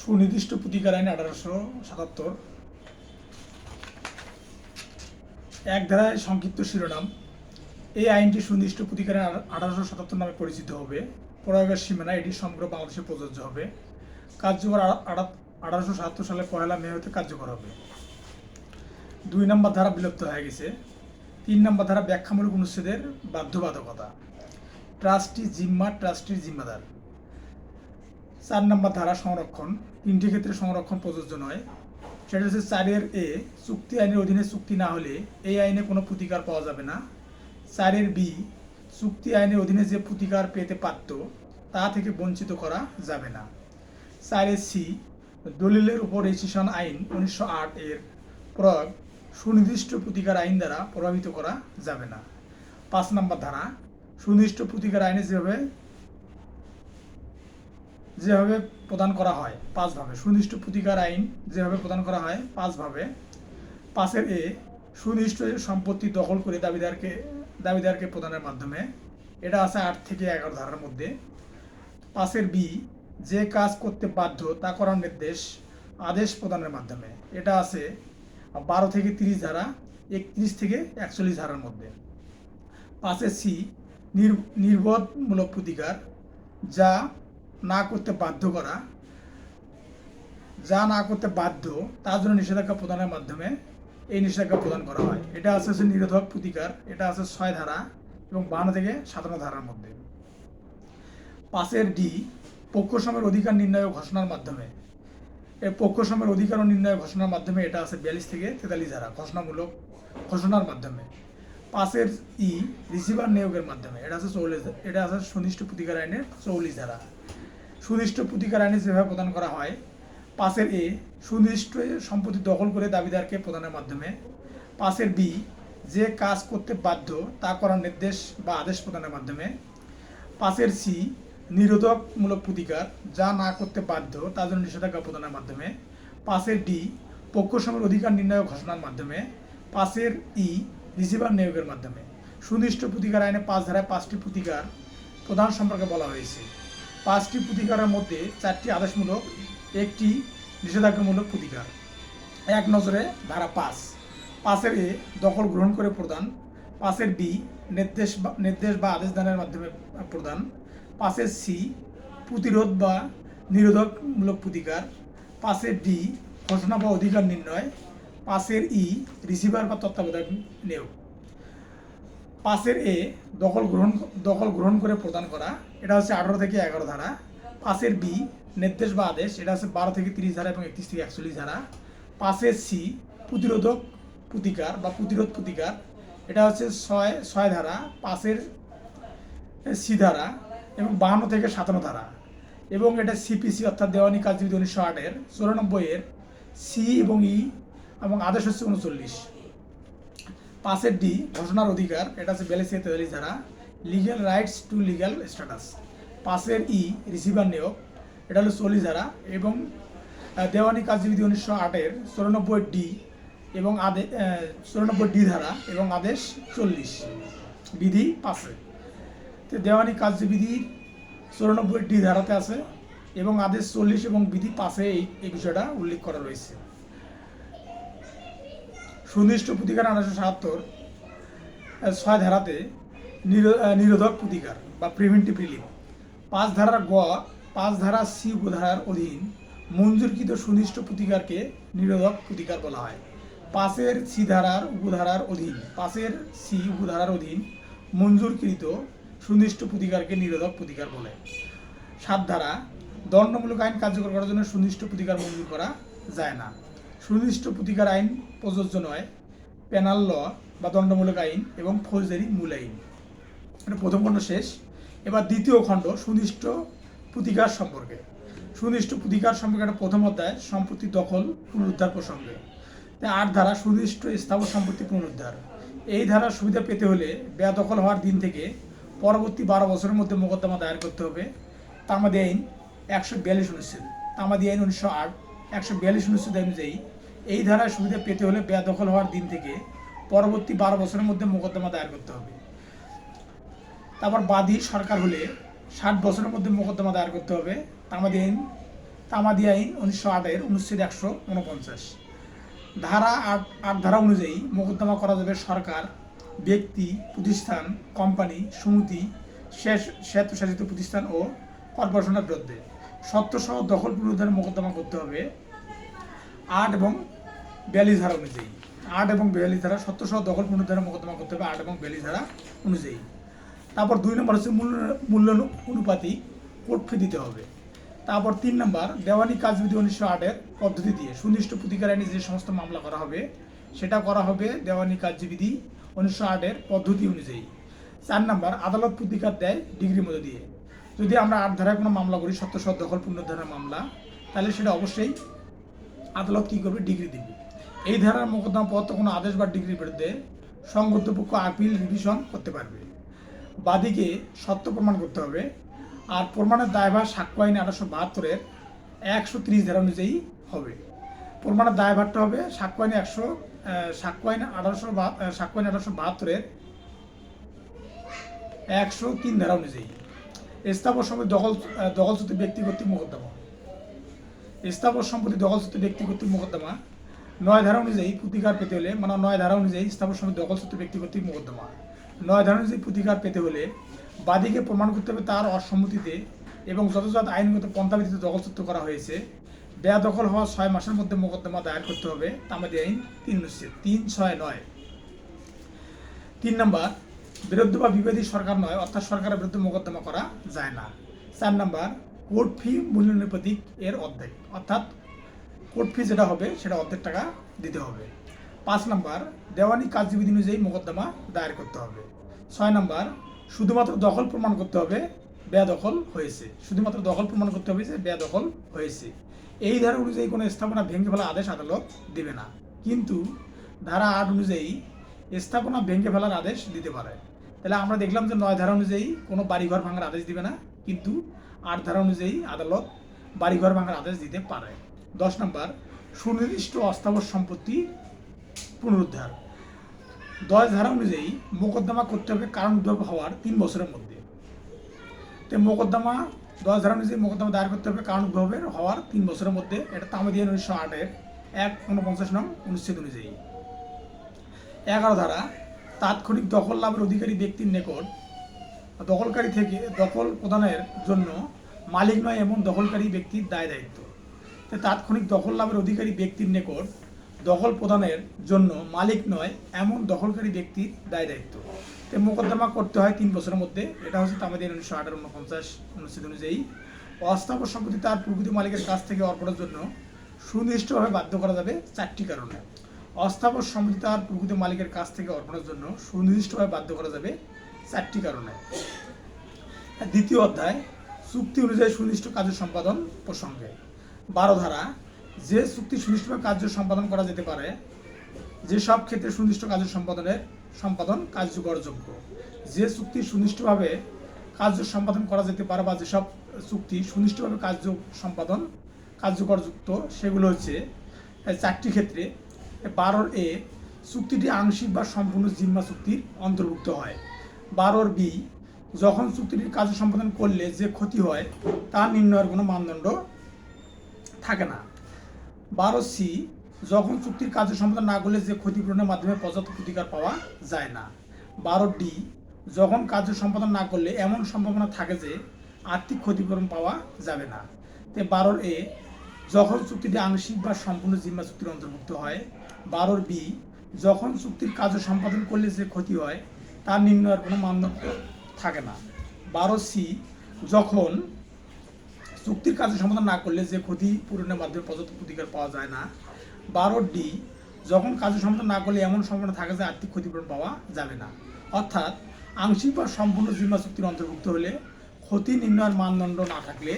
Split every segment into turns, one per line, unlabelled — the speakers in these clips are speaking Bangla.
সুনির্দিষ্ট প্রতিকার আইন 1877 এক ধারায় সংক্ষিপ্ত শিরোনাম। এই আইনটি সুনির্দিষ্ট প্রতিকার আইন 1877 নামে পরিচিত হবে। প্রয়োগের সীমানা এটি সমগ্র বাংলাদেশে প্রযোজ্য হবে। কার্যকর 1877 সালে 1 মে হতে কার্যকর হবে। 2 নম্বর ধারা বিলুপ্ত হয়ে গেছে। 3 নম্বর ধারা ব্যাখ্যামূলক অনুচ্ছেদের বাধ্যবাধকতা। ট্রাস্টি জিম্মা, ট্রাস্টির জিম্মাদার। 4 নম্বর ধারা সংরক্ষণ। 3টি ক্ষেত্রে সংরক্ষণ প্রযোজ্য নয়। সেটা হচ্ছে 4 এ চুক্তি আইনের অধীনে চুক্তি না হলে এই আইনে কোনো প্রতিকার পাওয়া যাবে না। 4 বি চুক্তি আইনের অধীনে যে প্রতিকার পেতে পারত তা থেকে বঞ্চিত করা যাবে না। 4 সি দলিলের উপর রেজিস্ট্রেশন আইন 1908 এর প্রয়োগ সুনির্দিষ্ট প্রতিকার আইন দ্বারা প্রভাবিত করা যাবে না। 5 নম্বর ধারা সুনির্দিষ্ট প্রতিকার আইনে যেভাবে প্রদান করা হয় 5 ভাবে। সুনির্দিষ্ট প্রতিকার আইন যেভাবে প্রদান করা হয় 5 ভাবে। 5 এ সুনির্দিষ্ট সম্পত্তি দখল করে দাবিদারকে প্রদানের মাধ্যমে, এটা আছে 8 থেকে 11 ধারার মধ্যে। 5 বি যে কাজ করতে বাধ্য তা করার নির্দেশ আদেশ প্রদানের মাধ্যমে, এটা আছে 12 থেকে 30 ধারা, 31 থেকে 41 ধারার মধ্যে। 5 সি নির্বোধমূলক প্রতিকার যা না করতে বাধ্য তার জন্য নিষেধাজ্ঞা প্রদানের মাধ্যমে এই নিষেধাজ্ঞা প্রদান করা হয়। এটা আছে নিরোধক প্রতিকার, এটা আছে 6 ধারা এবং 52 থেকে 57 ধারার মধ্যে। 5 ডি পক্ষসমের অধিকার নির্ণয় ও ঘোষণার মাধ্যমে। এই পক্ষসমের অধিকার ও নির্ণয় ঘোষণার মাধ্যমে, এটা আছে 42 থেকে 43 ধারা ঘোষণার মাধ্যমে। 5 ই রিসিভার নিয়োগের মাধ্যমে, এটা আছে 44, এটা আছে সুনির্দিষ্ট প্রতিকার আইনের 44 ধারা। সুনির্দিষ্ট প্রতিকার আইনে যেভাবে প্রদান করা হয় 5 এ সুনির্দিষ্ট সম্পত্তি দখল করে দাবিদারকে প্রদানের মাধ্যমে। 5 বি যে কাজ করতে বাধ্য তা করার নির্দেশ বা আদেশ প্রদানের মাধ্যমে। 5 সি নিরোধকমূলক প্রতিকার যা না করতে বাধ্য তার জন্য নিষেধাজ্ঞা প্রদানের মাধ্যমে। 5 ডি পক্ষসমের অধিকার নির্ণয় ঘোষণার মাধ্যমে। 5 ই রিসিভার নিয়োগের মাধ্যমে। সুনির্দিষ্ট প্রতিকার আইনে 5 ধারায় 5টি প্রতিকার প্রদান সম্পর্কে বলা হয়েছে। 5টি প্রতিকারের মধ্যে 4টি আদেশমূলক, 1টি নিষেধাজ্ঞামূলক প্রতিকার। এক নজরে ধারা 5 এ দখল গ্রহণ করে প্রদান। 5 বি নির্দেশ বা আদেশ দানের মাধ্যমে প্রদান। 5 সি প্রতিরোধ বা নিরোধকমূলক প্রতিকার। 5 ডি ঘোষণা বা অধিকার নির্ণয়। 5 ই রিসিভার বা তত্ত্বাবধায়ক নিয়োগ। 5 এ দখল গ্রহণ করে প্রদান করা, এটা হচ্ছে 18 থেকে 11 ধারা। 5 বি নির্দেশ বা আদেশ, এটা হচ্ছে 12 থেকে 30 ধারা এবং 31 থেকে 41 ধারা। 5 সি প্রতিরোধক প্রতিকার বা প্রতিরোধ প্রতিকার, এটা হচ্ছে 6 ধারা, 5 সি ধারা এবং 52 থেকে 57 ধারা। এবং এটা সিপিসি অর্থাৎ দেওয়ানি কার্যবিধি 1908 এর 94 এর সি এবং ই এবং আদেশ হচ্ছে 39। 5 ডি ঘোষণার অধিকার, এটা হচ্ছে 42 থেকে 43 ধারা। Legal rights to legal status. 5 E receiver নিয়োগ, এটা হলো 40 ধারা এবং দেওয়ানি কার্যবিধি 1908 এর 94 ডি এবং 94 ডি ধারা এবং আদেশ 40 বিধি 5 তো দেওয়ানি কার্যবিধির 94 ডি ধারাতে আছে এবং আদেশ 40 এবং বিধি 5 এই বিষয়টা উল্লেখ করা রয়েছে। সুনির্দিষ্ট প্রতিকার 1977 6 ধারাতে নিরোধক প্রতিকার বা প্রিভেন্টিভ রিলিফ। 5 ধারা সি উপধারার অধীন মঞ্জুরকৃত সুনির্দিষ্ট প্রতিকারকে নিরোধক প্রতিকার বলা হয়। 5 সি ধারার উপধারার অধীন 5 সি উপধারার অধীন মঞ্জুরকৃত সুনির্দিষ্ট প্রতিকারকে নিরোধক প্রতিকার বলে। 7 ধারা দণ্ডমূলক আইন কার্যকর করার জন্য সুনির্দিষ্ট প্রতিকার মঞ্জুর করা যায় না। সুনির্দিষ্ট প্রতিকার আইন প্রযোজ্য নয় পেনাল ল বা দণ্ডমূলক আইন এবং ফৌজদারি মূল আইন। এটা প্রথম খণ্ড শেষ। এবার দ্বিতীয় খণ্ড সুনির্দিষ্ট প্রতিকার সম্পর্কে। সুনির্দিষ্ট প্রতিকার সম্পর্কে একটা প্রথম অধ্যায় সম্পত্তি দখল পুনরুদ্ধার প্রসঙ্গে। 8 ধারা সুনির্দিষ্ট স্থাবর সম্পত্তি পুনরুদ্ধার। এই ধারার সুবিধা পেতে হলে বেদখল হওয়ার দিন থেকে পরবর্তী 12 বছরের মধ্যে মোকদ্দমা দায়ের করতে হবে। তামাদি আইন 142 অনুচ্ছেদ, তামাদি আইন 1908 142 অনুচ্ছেদ অনুযায়ী এই ধারার সুবিধা পেতে হলে বেদখল হওয়ার দিন থেকে পরবর্তী 12 বছরের মধ্যে মোকদ্দমা দায়ের করতে হবে। তারপর বাদী সরকার হলে 60 বছরের মধ্যে মোকদ্দমা দায়ের করতে হবে। তামাদি আইন তামাদি আইন 1908-এর অনুচ্ছেদ 149। ধারা 8 ধারা অনুযায়ী মোকদ্দমা করা যাবে সরকার, ব্যক্তি, প্রতিষ্ঠান, কোম্পানি, সমিতি, স্বায়ত্তশাসিত প্রতিষ্ঠান ও কর্পোরেশনের বিরুদ্ধে সত্ত্বসহ দখল পুনরুদ্ধারের মোকদ্দমা করতে হবে 8 এবং 42 ধারা অনুযায়ী। 8 এবং 42 ধারা সত্ত্বসহ দখল পুনরুদ্ধারের মোকদ্দমা করতে হবে 8 এবং 42 ধারা অনুযায়ী। তারপর 2 নম্বর হচ্ছে মূল্য অনুপাতিক কোর্ট ফি দিতে হবে। তারপর 3 নম্বর দেওয়ানি কাজবিধি 1908-এর পদ্ধতি দিয়ে সুনির্দিষ্ট প্রতিকার আইনে যে সমস্ত মামলা করা হবে সেটা করা হবে দেওয়ানি কার্যবিধি 1908-এর পদ্ধতি অনুযায়ী। 4 নম্বর আদালত প্রতিকার দেয় ডিগ্রির মধ্যে দিয়ে। যদি আমরা 8 ধারায় কোনো মামলা করি সত্ত্বসহ দখল পুনরুদ্ধারের মামলা, তাহলে সেটা অবশ্যই আদালত কী করবে, ডিগ্রি দিবে। এই ধারার মোকদ্দমা পদার্থ কোনো আদেশ বা ডিগ্রির বিরুদ্ধে সংগত পক্ষ আপিল রিভিশন করতে পারবে। বাদীকে সত্য প্রমাণ করতে হবে। আর প্রমাণের দায়ভার সাক্ষ্য আইন 1872-এর 130 ধারা অনুযায়ী হবে। প্রমাণের দায়ভারটা হবে সাক্ষ্য আইন 1872-এর 103 ধারা অনুযায়ী। স্থাবর সম্পত্তি দখলচ্যুত ব্যক্তি কর্তৃক মোকদ্দমা। স্থাবর সম্পত্তি দখলচ্যুত ব্যক্তি কর্তৃক মোকদ্দমা 9 ধারা অনুযায়ী প্রতিকার পেতে হলে, মানে 9 ধারা অনুযায়ী স্থাবর সম্পত্তি দখলচ্যুত ব্যক্তি কর্তৃক মোকদ্দমা 9 ধারা অনুযায়ী প্রতিকার পেতে হলে বাদীকে প্রমাণ করতে হবে তার অসম্মতিতে এবং যথাযথ আইনগত পন্থা ভিত্তিতে দখলচ্যুত করা হয়েছে। বেদখল হওয়া 6 মাসের মধ্যে মোকদ্দমা দায়ের করতে হবে তামাদি আইন 3 অনুচ্ছেদ 369। 3 নম্বর বিরুদ্ধ বা বিবাদী সরকার নয়, অর্থাৎ সরকারের বিরুদ্ধে মোকদ্দমা করা যায় না। 4 নম্বর কোর্ট ফি মূল্যনিপাতিক এর অর্ধেক, অর্থাৎ কোর্ট ফি যেটা হবে সেটা অর্ধেক টাকা দিতে হবে। 5 নম্বর দেওয়ানি কার্যবিধি অনুযায়ী মোকদ্দমা দায়ের করতে হবে। 6 নম্বর শুধুমাত্র দখল প্রমাণ করতে হবে বেদখল হয়েছে, শুধুমাত্র দখল প্রমাণ করতে হবে যে বেদখল হয়েছে। এই ধারা অনুযায়ী কোনো স্থাপনা ভেঙে ফেলার আদেশ আদালত দেবে না, কিন্তু ধারা 8 অনুযায়ী স্থাপনা ভেঙে ফেলার আদেশ দিতে পারে। তাহলে আমরা দেখলাম যে 9 ধারা অনুযায়ী কোনো বাড়িঘর ভাঙার আদেশ দিবে না, কিন্তু 8 ধারা অনুযায়ী আদালত বাড়িঘর ভাঙার আদেশ দিতে পারে। 10 নম্বর সুনির্দিষ্ট অস্থাবর সম্পত্তি পুনরুদ্ধার। 10 ধারা অনুযায়ী মোকদ্দমা করতে হবে কারণ উদ্ভব হওয়ার 3 বছরের মধ্যে। তো মোকদ্দমা 10 ধারা অনুযায়ী মোকদ্দমা দায়ের করতে হবে কারণ উদ্ভব হওয়ার 3 বছরের মধ্যে। এটা তামাদি আইন 1908-এর 149 নং অনুচ্ছেদ অনুযায়ী। 11 ধারা তাৎক্ষণিক দখল লাভের অধিকারী ব্যক্তির নিকট দখলকারী থেকে দখল প্রদানের জন্য মালিক নয় এমন দখলকারী ব্যক্তির দায় দায়িত্ব। তাৎক্ষণিক দখল লাভের অধিকারী ব্যক্তির নিকট দখল প্রদানের জন্য মালিক নয় এমন দখলকারী ব্যক্তির দায় দায়িত্ব। তো মোকদ্দমা করতে হয় 3 বছরের মধ্যে। এটা হচ্ছে তামাদি আইন 1908-এর 49 অনুচ্ছেদ অনুযায়ী। অস্থাবর সম্পত্তি তার প্রকৃত মালিকের কাছ থেকে অর্পণের জন্য সুনির্দিষ্টভাবে বাধ্য করা যাবে 4টি কারণে। অস্থাবর সম্পত্তি তার প্রকৃত মালিকের কাছ থেকে অর্পণের জন্য সুনির্দিষ্টভাবে বাধ্য করা যাবে 4টি কারণে। দ্বিতীয় অধ্যায় চুক্তি অনুযায়ী সুনির্দিষ্ট কার্য সম্পাদন প্রসঙ্গে। 12 ধারা যে চুক্তি সুনির্দিষ্টভাবে কার্য সম্পাদন করা যেতে পারে, যে সব ক্ষেত্রে সুনির্দিষ্ট কার্য সম্পাদন কার্যকরযোগ্য। যে চুক্তি সুনির্দিষ্টভাবে কার্য সম্পাদন করা যেতে পারে বা যেসব চুক্তি সুনির্দিষ্টভাবে কার্য সম্পাদন কার্যকরযুক্ত সেগুলো হচ্ছে 4টি ক্ষেত্রে। 12 চুক্তিটি আংশিক বা সম্পূর্ণ জিম্মা চুক্তির অন্তর্ভুক্ত হয়। 12 যখন চুক্তিটির কার্য সম্পাদন করলে যে ক্ষতি হয় তা নির্ণয়ের কোনো মানদণ্ড থাকে না। 12 যখন চুক্তির কার্য সম্পাদন না করলে যে ক্ষতিপূরণের মাধ্যমে পর্যাপ্ত প্রতিকার পাওয়া যায় না। 12 যখন কার্য সম্পাদন না করলে এমন সম্ভাবনা থাকে যে আর্থিক ক্ষতিপূরণ পাওয়া যাবে না। 12 যখন চুক্তিটি আংশিক বা সম্পূর্ণ জিম্মা চুক্তির অন্তর্ভুক্ত হয়। 12 যখন চুক্তির কার্য সম্পাদন করলে যে ক্ষতি হয় তার নির্ণয়ের কোনো মানদণ্ড থাকে না। 12 যখন চুক্তির কার্য সম্পাদন না করলে যে ক্ষতিপূরণের মাধ্যমে পর্যাপ্ত প্রতিকার পাওয়া যায় না। 12 যখন কার্য সম্পাদন না করলে এমন সম্ভাবনা থাকে যে আর্থিক ক্ষতিপূরণ পাওয়া যাবে না। অর্থাৎ আংশিক বা সম্পূর্ণ জিম্মা চুক্তির অন্তর্ভুক্ত হলে ক্ষতি নির্ণয়ের মানদণ্ড না থাকলে,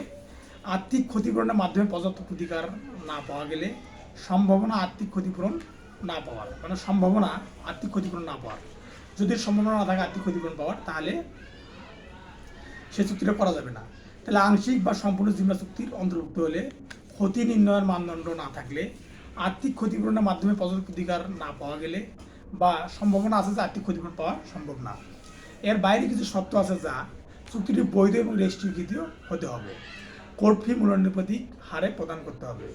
আর্থিক ক্ষতিপূরণের মাধ্যমে পর্যাপ্ত প্রতিকার না পাওয়া গেলে, সম্ভাবনা আর্থিক ক্ষতিপূরণ না পাওয়ার, মানে সম্ভাবনা আর্থিক ক্ষতিপূরণ না পাওয়ার, যদি সম্ভাবনা না থাকে আর্থিক ক্ষতিপূরণ পাওয়ার, তাহলে সে চুক্তিটা করা যাবে না। তাহলে আংশিক বা সম্পূর্ণ জিম্মা চুক্তির অন্তর্ভুক্ত হলে, ক্ষতি নির্ণয়ের মানদণ্ড না থাকলে, আর্থিক ক্ষতিপূরণের মাধ্যমে পর্যাপ্ত প্রতিকার না পাওয়া গেলে, বা সম্ভাবনা আছে যে আর্থিক ক্ষতিপূরণ পাওয়া সম্ভব না। এর বাইরে কিছু শর্ত আছে যা চুক্তিটি বৈধ এবং রেজিস্ট্রিকৃত হতে হবে। কোর্ট ফি মূল্যানুপাতিক হারে প্রদান করতে হবে।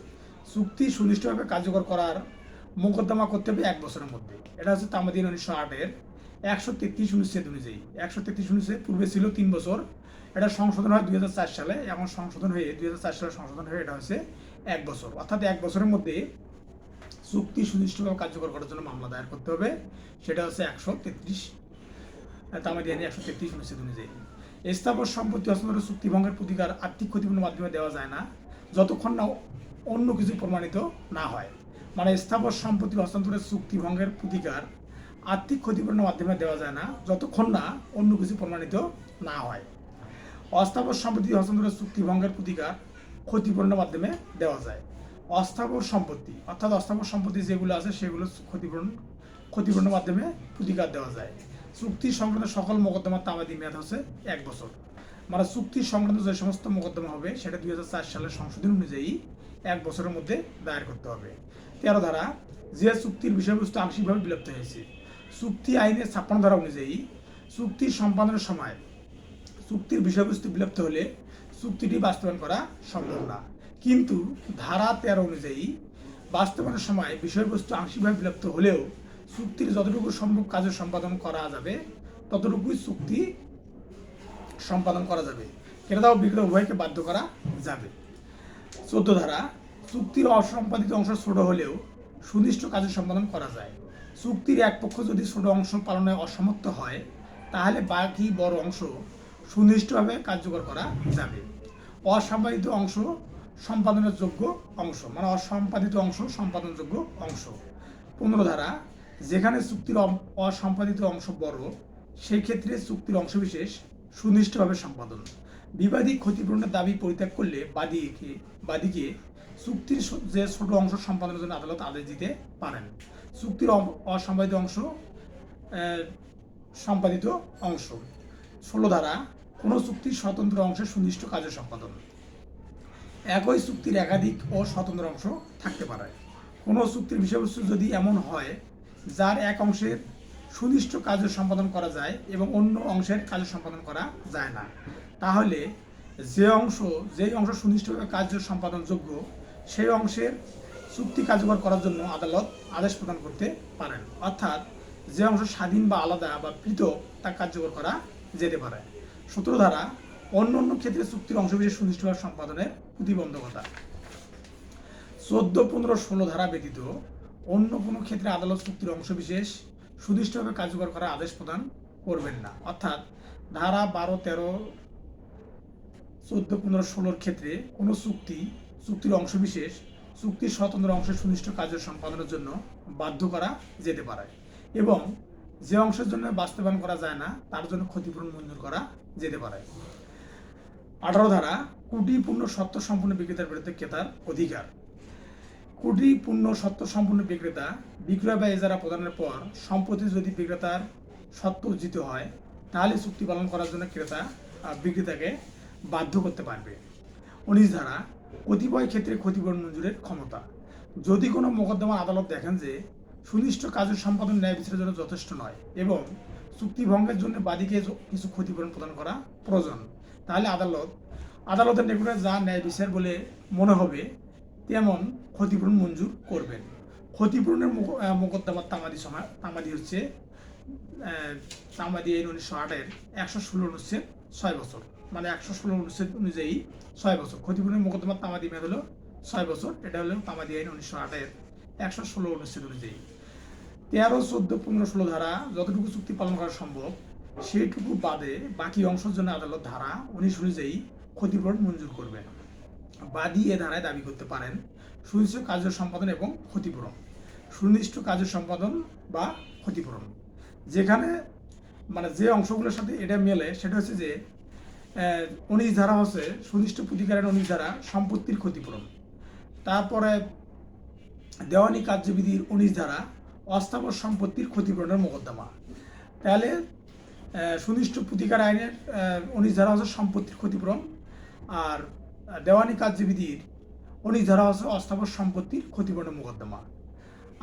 চুক্তি সুনিষ্ঠুভাবে কার্যকর করার মোকদ্দমা করতে হবে 1 বছরের মধ্যে। এটা হচ্ছে তামাদি আইন 1908-এর 133 অনুচ্ছেদ অনুযায়ী। 133 অনুচ্ছেদ পূর্বে ছিল 3 বছর, এটা সংশোধন হয় 2004 সালে, এখন সংশোধন হয়ে 2004 সালে সংশোধন হয়ে এটা হচ্ছে 1 বছর। অর্থাৎ 1 বছরের মধ্যে চুক্তি সুনিষ্ঠুভাবে কার্যকর করার জন্য মামলা দায়ের করতে হবে। সেটা হচ্ছে 133 তামাদি আইন 133 অনুচ্ছেদ অনুযায়ী। স্থাবর সম্পত্তি হস্তান্তরের চুক্তি ভঙ্গের প্রতিকার আর্থিক ক্ষতিপূরণের মাধ্যমে দেওয়া যায় না, যতক্ষণ না অন্য কিছু প্রমাণিত না হয়। মানে স্থাবর সম্পত্তি হস্তান্তরের চুক্তি ভঙ্গের প্রতিকার আর্থিক ক্ষতিপূরণের মাধ্যমে দেওয়া যায় না, যতক্ষণ না অন্য কিছু প্রমাণিত না হয়। অস্থাবর সম্পত্তি হস্তান্তরের চুক্তি ভঙ্গের প্রতিকার ক্ষতিপূরণের মাধ্যমে দেওয়া যায়। অস্থাবর সম্পত্তি অর্থাৎ অস্থাবর সম্পত্তি যেগুলো আছে সেগুলো ক্ষতিপূরণের মাধ্যমে প্রতিকার দেওয়া যায়। চুক্তি সংক্রান্ত সকল মোকদ্দমার তামাদি মেয়াদ হচ্ছে 1 বছর। মানে চুক্তি সংক্রান্ত যে সমস্ত মোকদ্দমা হবে সেটা 2004 সালের সংশোধন অনুযায়ী 1 বছরের মধ্যে দায়ের করতে হবে। 13 ধারা, যে চুক্তির বিষয়বস্তু আংশিকভাবে বিলুপ্ত হয়েছে। চুক্তি আইনের 56 ধারা অনুযায়ী চুক্তি সম্পাদনের সময় চুক্তির বিষয়বস্তু বিলুপ্ত হলে চুক্তিটি বাস্তবায়ন করা সম্ভব না। কিন্তু ধারা 13 অনুযায়ী বাস্তবায়নের সময় বিষয়বস্তু আংশিকভাবে বিলুপ্ত হলেও চুক্তির যতটুকু সম্ভব কাজে সম্পাদন করা যাবে ততটুকুই চুক্তি সম্পাদন করা যাবে। ক্রেতা ও বিক্রেতা উভয়কে বাধ্য করা যাবে। 14 ধারা, চুক্তির অসম্পাদিত অংশ ছোট হলেও সুনির্দিষ্ট কাজে সম্পাদন করা যায়। চুক্তির এক পক্ষ যদি ছোট অংশ পালনে অসমর্থ হয় তাহলে বাকি বড় অংশ সুনির্দিষ্টভাবে কার্যকর করা যাবে। অসম্পাদিত অংশ সম্পাদনের যোগ্য অংশ, মানে অসম্পাদিত অংশ সম্পাদনযোগ্য অংশ। 15 ধারা, যেখানে চুক্তির অসম্পাদিত অংশ বড় সেই ক্ষেত্রে চুক্তির অংশবিশেষ সুনির্দিষ্টভাবে সম্পাদন। বিবাদী ক্ষতিপূরণের দাবি পরিত্যাগ করলে বাদীকে চুক্তির যে ছোট অংশ সম্পাদনের জন্য আদালত আদেশ দিতে পারেন। চুক্তির অসম্পাদিত অংশ সম্পাদিত অংশ। 16 ধারা, কোনো চুক্তির স্বতন্ত্র অংশের সুনির্দিষ্ট কাজের সম্পাদন। একই চুক্তির একাধিক ও স্বতন্ত্র অংশ থাকতে পারে। কোনো চুক্তির বিষয়বস্তু যদি এমন হয় যার এক অংশের সুনির্দিষ্ট কার্য সম্পাদন করা যায় এবং অন্য অংশের কার্য সম্পাদন করা যায় না, তাহলে যেই অংশ সুনির্দিষ্টভাবে কার্য সম্পাদনযোগ্য সেই অংশের চুক্তি কার্যকর করার জন্য আদালত আদেশ প্রদান করতে পারেন। অর্থাৎ যে অংশ স্বাধীন বা আলাদা বা পৃথক তা কার্যকর করা যেতে পারে। 17 ধারা, অন্য ক্ষেত্রে চুক্তির অংশবিশেষ সুনির্দিষ্টভাবে সম্পাদনের প্রতিবন্ধকতা। 14, 15, 16 ধারা ব্যতীত অন্য কোনো ক্ষেত্রে আদালত চুক্তির অংশবিশেষ সুনির্দিষ্টভাবে কার্যকর করার আদেশ প্রদান করবেন না। অর্থাৎ ধারা 12, 13, 14, 15, 16 ক্ষেত্রে কোনো চুক্তির অংশবিশেষ চুক্তির স্বতন্ত্র অংশের সুনির্দিষ্ট কার্য সম্পাদনের জন্য বাধ্য করা যেতে পারে এবং যে অংশের জন্য বাস্তবায়ন করা যায় না তার জন্য ক্ষতিপূরণ মঞ্জুর করা যেতে পারে। 18 ধারা, ত্রুটিপূর্ণ সত্য সম্পূর্ণ বিক্রেতার বিরুদ্ধে ক্রেতার অধিকার। ত্রুটিপূর্ণ সত্য সম্পূর্ণ বিক্রেতা বিক্রয় বা এজারা প্রদানের পর সম্পত্তি যদি বিক্রেতার সত্য অর্জিত হয় তাহলে চুক্তি পালন করার জন্য ক্রেতা বিক্রেতাকে বাধ্য করতে পারবে। 19 ধারা, কতিপয় ক্ষেত্রে ক্ষতিপূরণ মঞ্জুরের ক্ষমতা। যদি কোনো মোকদ্দমার আদালত দেখেন যে সুনির্দিষ্ট কাজ সম্পাদন ন্যায় বিচারের জন্য যথেষ্ট নয় এবং চুক্তি ভঙ্গের জন্য বাদীকে কিছু ক্ষতিপূরণ প্রদান করা প্রয়োজন, তাহলে আদালতের নিকটে যা ন্যায় বিচার বলে মনে হবে তেমন ক্ষতিপূরণ মঞ্জুর করবেন। ক্ষতিপূরণের মোকদ্দমার তামাদি হচ্ছে তামাদি আইন 1908-এর 116 অনুচ্ছেদ 6 বছর, মানে 116 অনুচ্ছেদ অনুযায়ী 6 বছর। ক্ষতিপূরণের মোকদ্দমার তামাদি মেয়াদ হলো 6 বছর। এটা হলো তামাদি আইন 1908-এর 116 অনুচ্ছেদ অনুযায়ী। 13, 14, 15, 16 ধারা যতটুকু চুক্তি পালন করা সম্ভব সেইটুকু বাদে বাকি অংশের জন্য আদালত ধারা 19 অনুযায়ী ক্ষতিপূরণ মঞ্জুর করবেন। বাদী এ ধারায় দাবি করতে পারেন সুনির্দিষ্ট কার্য সম্পাদন এবং ক্ষতিপূরণ। সুনির্দিষ্ট কার্য সম্পাদন বা ক্ষতিপূরণ যেখানে মানে যে অংশগুলোর সাথে এটা মেলে সেটা হচ্ছে যে 19 ধারা হচ্ছে সুনির্দিষ্ট প্রতিকারের 19 ধারা সম্পত্তির ক্ষতিপূরণ। তারপরে দেওয়ানি কার্যবিধির 19 ধারা অস্থাবর সম্পত্তির ক্ষতিপূরণের মোকদ্দমা। তাহলে সুনির্দিষ্ট প্রতিকার আইনের 19 ধারা হচ্ছে সম্পত্তির ক্ষতিপূরণ আর দেওয়ানি কার্যবিধির 19 ধারা হচ্ছে অস্থাবর সম্পত্তির ক্ষতিপূরণের মোকদ্দমা।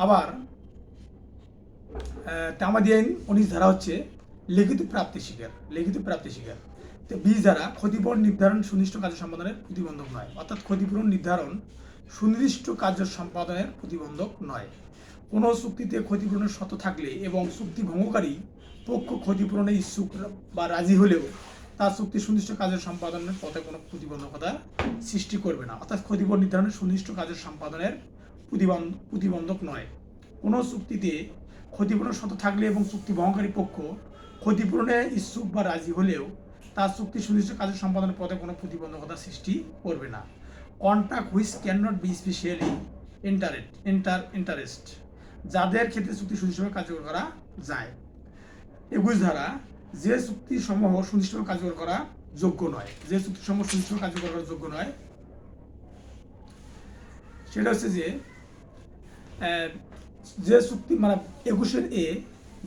আবার তামাদি আইন 19 ধারা হচ্ছে লিখিত প্রাপ্তি স্বীকার। বি ধারা ক্ষতিপূরণ নির্ধারণ সুনির্দিষ্ট কার্য সম্পাদনের প্রতিবন্ধক নয়, অর্থাৎ ক্ষতিপূরণ নির্ধারণ সুনির্দিষ্ট কার্য সম্পাদনের প্রতিবন্ধক নয়। কোনো চুক্তিতে ক্ষতিপূরণের শর্ত থাকলে এবং চুক্তি ভঙ্গকারী পক্ষ ক্ষতিপূরণে ইচ্ছুক বা রাজি হলেও তার চুক্তি সুনির্দিষ্ট কাজের সম্পাদনের পথে কোনো প্রতিবন্ধকতা সৃষ্টি করবে না, অর্থাৎ ক্ষতিপূরণ নির্ধারণের সুনির্দিষ্ট কাজের সম্পাদনের প্রতিবন্ধক নয়। কোনো চুক্তিতে ক্ষতিপূরণের শর্ত থাকলে এবং চুক্তি ভঙ্গকারী পক্ষ ক্ষতিপূরণে ইচ্ছুক বা রাজি হলেও তার চুক্তি সুনির্দিষ্ট কাজের সম্পাদনের পথে কোনো প্রতিবন্ধকতা সৃষ্টি করবে না। Contract which can not be specially interest, যাদের ক্ষেত্রে চুক্তি সুনির্দিষ্টভাবে কার্যকর করা যায়। 21 ধারা যে চুক্তি সমূহ সুনির্দিষ্টভাবে কার্যকর করা যোগ্য নয়, যে চুক্তি সমূহ সুনির্দিষ্টভাবে কার্যকর করার যোগ্য নয় সেটা হচ্ছে যে চুক্তি মানে 21 এ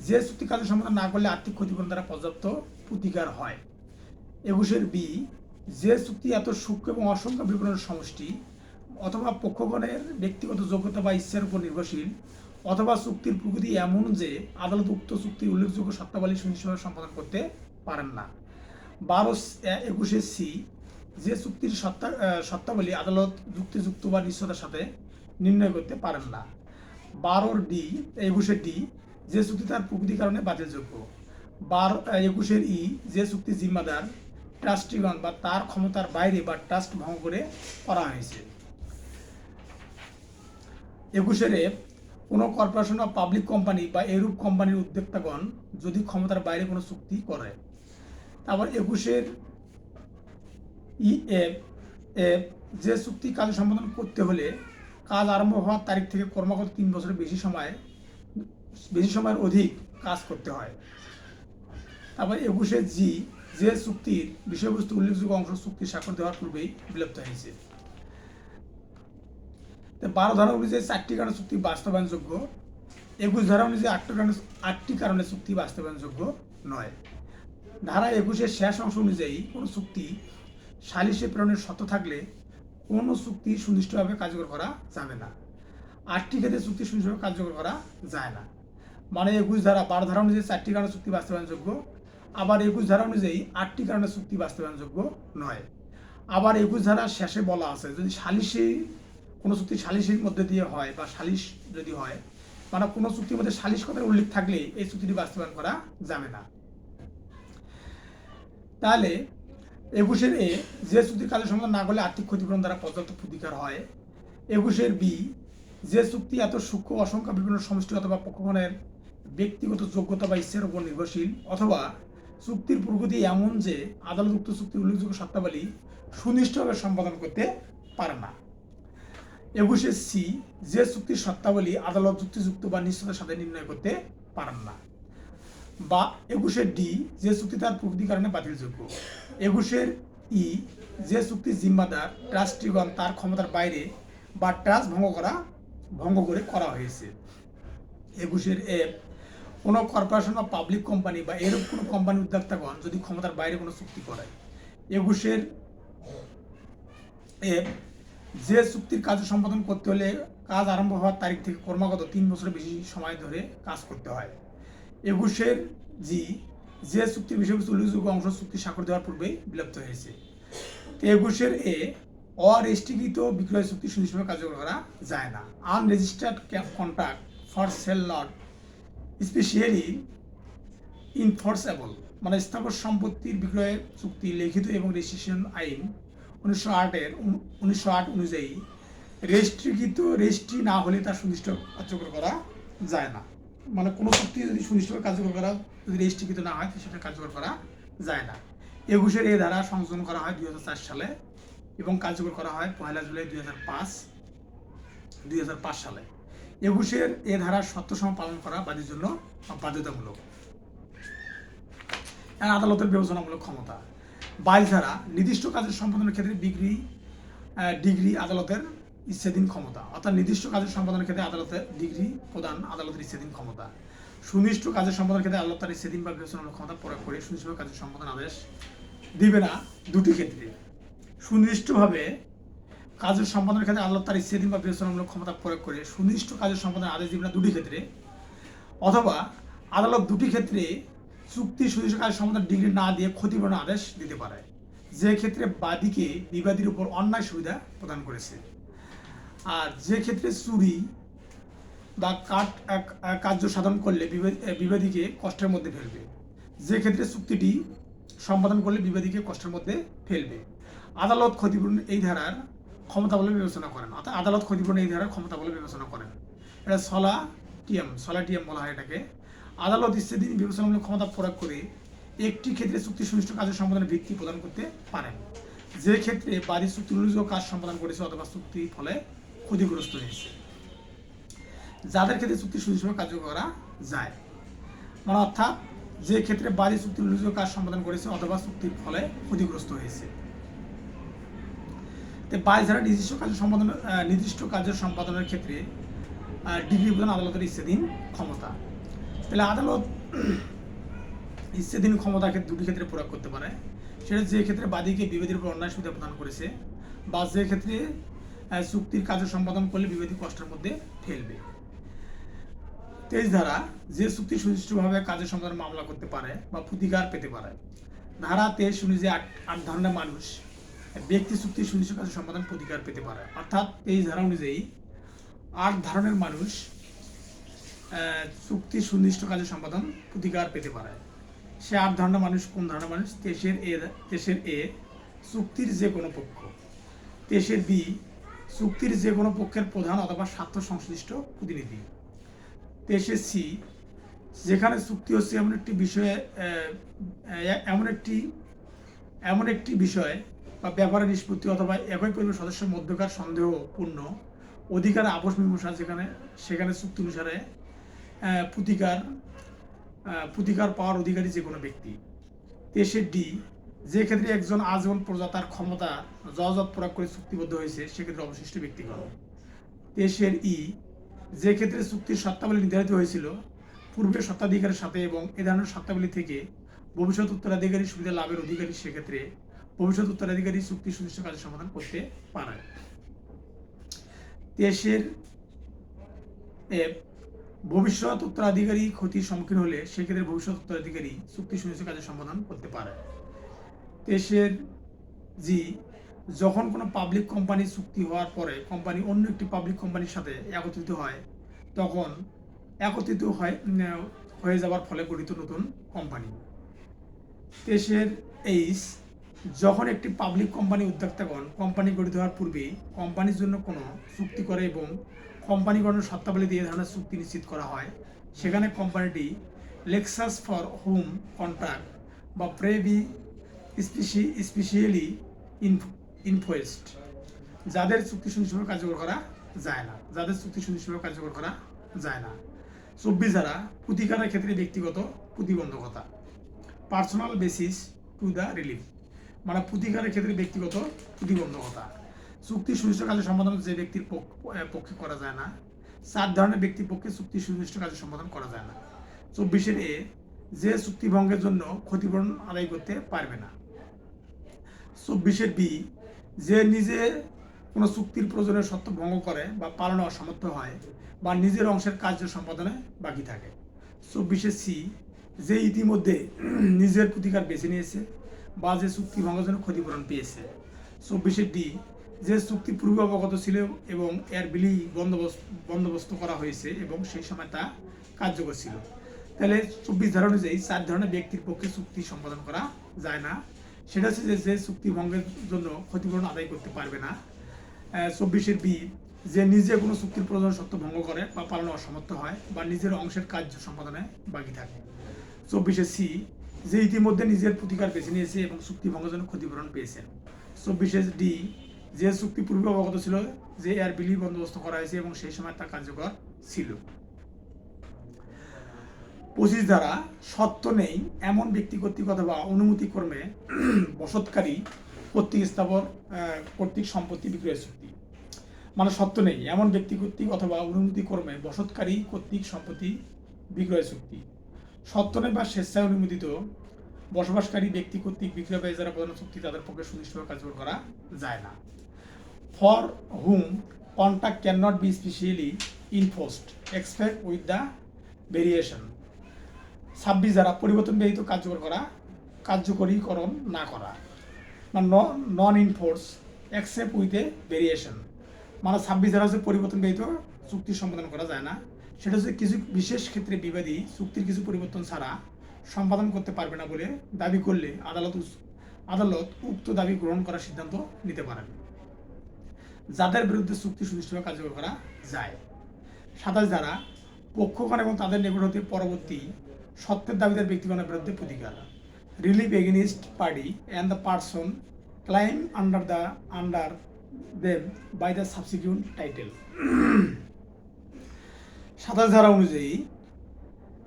যে চুক্তি কার্য সমাধান না করলে আর্থিক ক্ষতিপূরণ দ্বারা পর্যাপ্ত প্রতিকার হয়। 21 বি যে চুক্তি এত সূক্ষ্ম এবং অসংখ্য বিবরণের সমষ্টি অথবা পক্ষগণের ব্যক্তিগত যোগ্যতা বা ইচ্ছার উপর নির্ভরশীল অথবা চুক্তির প্রকৃতি এমন যে আদালত উক্ত চুক্তির উল্লেখযোগ্য শর্তাবলী সুনির্দিষ্টভাবে সম্পাদন করতে পারেন না। 21 সি যে চুক্তির শর্তাবলী আদালত যুক্তিযুক্ত বা নিশ্চয়তার সাথে নির্ণয় করতে পারেন না। 21 ডি যে চুক্তি তার প্রকৃতি কারণে বাতিলযোগ্য। 21 ই যে চুক্তি জিম্মাদার ট্রাস্টিগণ বা তার ক্ষমতার বাইরে বা ট্রাস্ট ভঙ্গ করে করা হয়েছে। 21 এ কোনো কর্পোরেশন বা পাবলিক কোম্পানি বা এরূপ কোম্পানির উদ্যোক্তাগণ যদি ক্ষমতার বাইরে কোনো চুক্তি করে। তারপর 21 ই যে চুক্তি কাজ সম্পাদন করতে হলে কাজ আরম্ভ হওয়ার তারিখ থেকে কর্মগত 3 বছরের বেশি সময়ের অধিক কাজ করতে হয়। তারপর 21 জি যে চুক্তির বিষয়বস্তু উল্লেখযোগ্য অংশ চুক্তি স্বাক্ষর দেওয়ার পূর্বেই বিলুপ্ত হয়েছে। 12 ধারা অনুযায়ী 4টি কারণে চুক্তি বাস্তবায়নযোগ্য। 21 ধারা অনুযায়ী 8টি কারণে চুক্তি বাস্তবায়নযোগ্য নয়। ধারা 21 শেষ অংশ অনুযায়ী কোনো চুক্তি সালিসে প্রেরণের শর্ত থাকলে কোনো চুক্তি সুনির্দিষ্টভাবে কার্যকর করা যাবে না। 8টি ক্ষেত্রে চুক্তি সুনির্দিষ্টভাবে কার্যকর করা যায় না। মানে 21 ধারা 12 ধারা অনুযায়ী 4টি কারণে চুক্তি বাস্তবায়নযোগ্য, আবার 21 ধারা অনুযায়ী 8টি কারণে চুক্তি বাস্তবায়নযোগ্য নয়। আবার 21 ধারার শেষে বলা আছে যদি সালিসে কোনো চুক্তি সালিসের মধ্যে দিয়ে হয় বা সালিস যদি হয় মানে কোনো চুক্তির মধ্যে সালিস কথার উল্লেখ থাকলে এই চুক্তিটি বাস্তবায়ন করা যাবে না। তাহলে 21 এ যে চুক্তির কাজের সমাধান না করলে আর্থিক ক্ষতিপূরণ দ্বারা পর্যাপ্ত প্রতিকার হয়। 21 বি যে চুক্তি এত সূক্ষ্ম অসংখ্য বিভিন্ন সমষ্টি অথবা পক্ষগণের ব্যক্তিগত যোগ্যতা বা ইচ্ছার উপর নির্ভরশীল অথবা চুক্তির প্রকৃতি এমন যে আদালত উক্ত চুক্তির উল্লেখযোগ্য শর্তাবলী সুনির্দিষ্টভাবে সম্পাদন করতে পারে না। 21 সি যে চুক্তির শর্তাবলী আদালত যুক্তিযুক্ত বা নিশ্চয়তার সাথে নির্ণয় করতে পারেন না। বা 21 ডি যে চুক্তি তার প্রকৃতি কারণে বাতিলযোগ্য। 21 ই যে চুক্তি জিম্মাদার ট্রাস্টিগণ তার ক্ষমতার বাইরে বা ট্রাস্ট ভঙ্গ করে করা হয়েছে। 21 এফ কোনো কর্পোরেশন বা পাবলিক কোম্পানি বা এরূপ কোনো কোম্পানির উদ্যোক্তাগণ যদি ক্ষমতার বাইরে কোনো চুক্তি করে। 21 এফ যে চুক্তির কাজ সম্পাদন করতে হলে কাজ আরম্ভ হওয়ার তারিখ থেকে ক্রমাগত 3 বছরের বেশি সময় ধরে কাজ করতে হয়। 21 জি যে চুক্তির বিষয়বস্তু উল্লেখযোগ্য অংশ চুক্তি স্বাক্ষর দেওয়ার পূর্বেই বিলুপ্ত হয়েছে। 21 এ অরেস্ট্রিকৃত বিক্রয় চুক্তি সুনির্দিষ্টভাবে কার্যকর করা যায় না। Unregistered contract for sale not specially enforceable মানে স্থাবর সম্পত্তির বিক্রয় চুক্তি লিখিত এবং রেজিস্ট্রেশন আইন 1908 অনুযায়ী রেজিস্ট্রি না হলে তা সুনির্দিষ্ট কার্যকর করা যায় না। মানে কোনো চুক্তি যদি সুনির্দিষ্টভাবে কার্যকর করা যদি রেজিস্ট্রিকৃত না হয় সেটা কার্যকর করা যায় না। 21 এ ধারা সংশোধন করা হয় 2004 সালে এবং কার্যকর করা হয় 1 জুলাই 2005 সালে। 21 এ ধারার শর্তসমূহ পালন করা বাদীর জন্য বাধ্যতামূলক। আদালতের বিবেচনামূলক ক্ষমতা। 22 ধারা নির্দিষ্ট কাজের সম্পাদনের ক্ষেত্রে ডিগ্রি আদালতের ইচ্ছাধীন ক্ষমতা, অর্থাৎ নির্দিষ্ট কাজের সম্পাদনের ক্ষেত্রে আদালতের ডিগ্রি প্রদান আদালতের ইচ্ছাধীন ক্ষমতা। সুনির্দিষ্ট কাজের সম্পাদনের ক্ষেত্রে আদালত তার ইচ্ছাধীন বা বিবেচনামূলক ক্ষমতা প্রয়োগ করে সুনির্দিষ্ট কাজের সম্পাদন আদেশ দিবে না দুটি ক্ষেত্রে। সুনির্দিষ্টভাবে কাজের সম্পাদনের ক্ষেত্রে আদালত তার ইচ্ছাধীন বা বিবেচনামূলক ক্ষমতা প্রয়োগ করে সুনির্দিষ্ট কাজের সম্পাদনের আদেশ দিবে না দুটি ক্ষেত্রে, অথবা আদালত দুটি ক্ষেত্রে চুক্তি সুনির্দিষ্ট কাজের সমাধান ডিগ্রি না দিয়ে ক্ষতিপূরণ আদেশ দিতে পারে, যে ক্ষেত্রে বাদীকে বিবাদীর উপর অন্যায় সুবিধা প্রদান করেছে। আর যে ক্ষেত্রে চুরি বা কার্য সাধন করলে বিবাদীকে কষ্টের মধ্যে ফেলবে, যে ক্ষেত্রে চুক্তিটি সম্পাদন করলে বিবাদীকে কষ্টের মধ্যে ফেলবে। আদালত ক্ষতিপূরণ এই ধারার ক্ষমতা বলে বিবেচনা করেন, অর্থাৎ আদালত ক্ষতিপূরণ এই ধারার ক্ষমতা বলে বিবেচনা করেন। এটা সলাটিয়াম বলা হয় এটাকে। আদালত ইত্যাদি বিবেচনামূলক ক্ষমতা প্রয়োগ করে একটি ক্ষেত্রে চুক্তি সুনির্দিষ্ট কাজের সম্পাদনের ভিত্তি প্রদান করতে পারেন, যে ক্ষেত্রে বাদী চুক্তির কাজ সম্পাদন করেছে অথবা চুক্তির ফলে ক্ষতিগ্রস্ত হয়েছে, যাদের ক্ষেত্রে চুক্তি সুনির্দিষ্ট কার্য করা যায়। মানে অর্থাৎ যে ক্ষেত্রে বাদী চুক্তির কাজ সম্পাদন করেছে অথবা চুক্তির ফলে ক্ষতিগ্রস্ত হয়েছে। বাদী ধারা নির্দিষ্ট কার্য সম্পাদনের ক্ষেত্রে ডিগ্রি প্রদান আদালতের ইচ্ছাধীন ক্ষমতা। তাহলে আদালত ইচ্ছাধীন ক্ষমতাকে দুটি ক্ষেত্রে প্রয়োগ করতে পারে। সেটা যে ক্ষেত্রে বাদীকে বিবাদীর উপর অন্যায় সুবিধা প্রদান করেছে, বা যে ক্ষেত্রে চুক্তির কার্য সম্পাদন করলে বিবাদী কষ্টের মধ্যে ফেলবে। 23 ধারা যে চুক্তি সুনির্দিষ্টভাবে কাজের সম্পাদন মামলা করতে পারে বা প্রতিকার পেতে পারে। ধারা 23 অনুযায়ী 8 ধরনের মানুষ ব্যক্তি চুক্তি সুনির্দিষ্ট কাজের সম্পাদন প্রতিকার পেতে পারে। অর্থাৎ 23 ধারা অনুযায়ী 8 ধরনের মানুষ চুক্তি সুনির্দিষ্ট কাজের সম্পাদন প্রতিকার পেতে পারে। সে 8 ধরনের মানুষ কোন ধরনের মানুষ? 23 এ চুক্তির যে কোনো পক্ষ, 23 বি চুক্তির যে কোনো পক্ষের প্রধান অথবা স্বার্থ সংশ্লিষ্ট প্রতিনিধি, 23 সি যেখানে চুক্তি হচ্ছে এমন একটি বিষয় বা ব্যাপারে নিষ্পত্তি অথবা একই পরিবারের সদস্যের মধ্যকার সন্দেহপূর্ণ অধিকার আপোষ মীমাংসা, সেখানে চুক্তি অনুসারে প্রতিকার পাওয়ার অধিকারী যে কোনো ব্যক্তি। 23 ডি যে ক্ষেত্রে একজন আজীবন প্রজা তার ক্ষমতা যথাযথ প্রয়োগ করে চুক্তিবদ্ধ হয়েছে, সেক্ষেত্রে অবশিষ্ট ব্যক্তিগণ। 23 ই যে ক্ষেত্রে চুক্তির শর্তাবলী নির্ধারিত হয়েছিল পূর্বের স্বত্বাধিকারের সাথে এবং এ ধরনের শর্তাবলী থেকে ভবিষ্যৎ উত্তরাধিকারী সুবিধা লাভের অধিকারী, সেক্ষেত্রে ভবিষ্যৎ উত্তরাধিকারী চুক্তি সুনির্দিষ্ট কাজের সমাধান করতে পারে। 23 এফ ভবিষ্যৎ উত্তরাধিকারী ক্ষতির সম্মুখীন হলে সেক্ষেত্রে ভবিষ্যৎ উত্তরাধিকারী চুক্তি সুনির্দিষ্ট কাজের সমাধান করতে পারে। 23 জি যখন কোনো পাবলিক কোম্পানি চুক্তি হওয়ার পরে কোম্পানি অন্য একটি পাবলিক কোম্পানির সাথে একত্রিত হয়, তখন একত্রিত হয়ে যাওয়ার ফলে গঠিত নতুন কোম্পানি। 23 এইচ যখন একটি পাবলিক কোম্পানি উদ্যোক্তাগণ কোম্পানি গঠিত হওয়ার পূর্বে কোম্পানির জন্য কোনো চুক্তি করে এবং কোম্পানি গঠনের শর্তাবলী দিয়ে ধরনের চুক্তি নিশ্চিত করা হয়, সেখানে কোম্পানিটি লেক্সাস ফর হোম কন্ট্রাক্ট বা প্রেবি স্পেশালি ইনভয়েসড যাদের চুক্তি সুনির্দিষ্টভাবে কার্যকর করা যায় না। 24 ধারা প্রতিকারের ক্ষেত্রে ব্যক্তিগত প্রতিবন্ধকতা, personal basis to the relief, মানে প্রতিকারের ক্ষেত্রে ব্যক্তিগত প্রতিবন্ধকতা। চুক্তি সুনির্দিষ্ট কাজের সমাধান যে ব্যক্তির পক্ষে করা যায় না, 4 ধরনের ব্যক্তির পক্ষে চুক্তি সুনির্দিষ্ট কাজের সমাধান করা যায় না। 24 এ যে চুক্তি ভঙ্গের জন্য ক্ষতিপূরণ আদায় করতে পারবে না। 24 বি যে নিজে কোনো চুক্তির প্রয়োজনীয় শর্ত ভঙ্গ করে বা পালনে অসমর্থ হয় বা নিজের অংশের কার্য সম্পাদনে বাকি থাকে। 24 সি যে ইতিমধ্যে নিজের প্রতিকার বেছে নিয়েছে বা যে চুক্তি ভঙ্গের জন্য ক্ষতিপূরণ পেয়েছে। 24 ডি যে চুক্তি পূর্বে অবগত ছিল এবং এর বিলি বন্দোবস্ত করা হয়েছে এবং সেই সময় তা কার্যকর ছিল। তাহলে 24 ধারা অনুযায়ী 4 ধরনের ব্যক্তির পক্ষে চুক্তি সম্পাদন করা যায় না। সেটা হচ্ছে যে চুক্তি ভঙ্গের জন্য ক্ষতিপূরণ আদায় করতে পারবে না। 24 বি যে নিজে কোনো চুক্তির প্রয়োজন শর্ত ভঙ্গ করে বা পালনে অসমর্থ হয় বা নিজের অংশের কার্য সম্পাদনে বাকি থাকে। 24 সি যে ইতিমধ্যে নিজের প্রতিকার বেছে নিয়েছে এবং চুক্তি ভঙ্গের জন্য ক্ষতিপূরণ পেয়েছেন। 24 ডি যে চুক্তি পূর্বে অবগত ছিল যে এর বিলি বন্দোবস্ত করা হয়েছে এবং সেই সময় তা কার্যকর ছিল। 25 ধারা সত্য নেই এমন ব্যক্তি কর্তৃক অথবা অনুমতিক্রমে বসতকারী কর্তৃক স্থাবর কর্তৃক সম্পত্তি বিক্রয় চুক্তি, মানে সত্য নেই এমন ব্যক্তি কর্তৃক অথবা অনুমতিক্রমে বসতকারী কর্তৃক সম্পত্তি বিক্রয় চুক্তি। সত্য নেই বা স্বেচ্ছায় অনুমোদিত বসবাসকারী ব্যক্তি কর্তৃক বিক্রয় বা যারা প্রধান চুক্তি তাদের পক্ষে সুনির্দিষ্টভাবে কার্যকর করা যায় না। For whom contract can not be specially enforced except with the variation. 26 ধারা পরিবর্তন ব্যতীত কার্যকরীকরণ না করা, মানে non enforce except with a variation. মানে 26 ধারা হচ্ছে পরিবর্তন ব্যতীত চুক্তি সম্পাদন করা যায় না। সেটা হচ্ছে কিছু বিশেষ ক্ষেত্রে বিবাদী চুক্তির কিছু পরিবর্তন ছাড়া সম্পাদন করতে পারবে না বলে দাবি করলে আদালত উক্ত দাবি গ্রহণ করার সিদ্ধান্ত নিতে পারেন, যাদের বিরুদ্ধে চুক্তি সুনির্দিষ্টভাবে কার্যকর করা যায়। 27 ধারা পক্ষগণ এবং তাদের নিকট হতে পরবর্তী সত্ত্বের দাবিদার ব্যক্তিগণের বিরুদ্ধে প্রতিকার, relief against party and the person claim under them by the subsequent title. 27 ধারা অনুযায়ী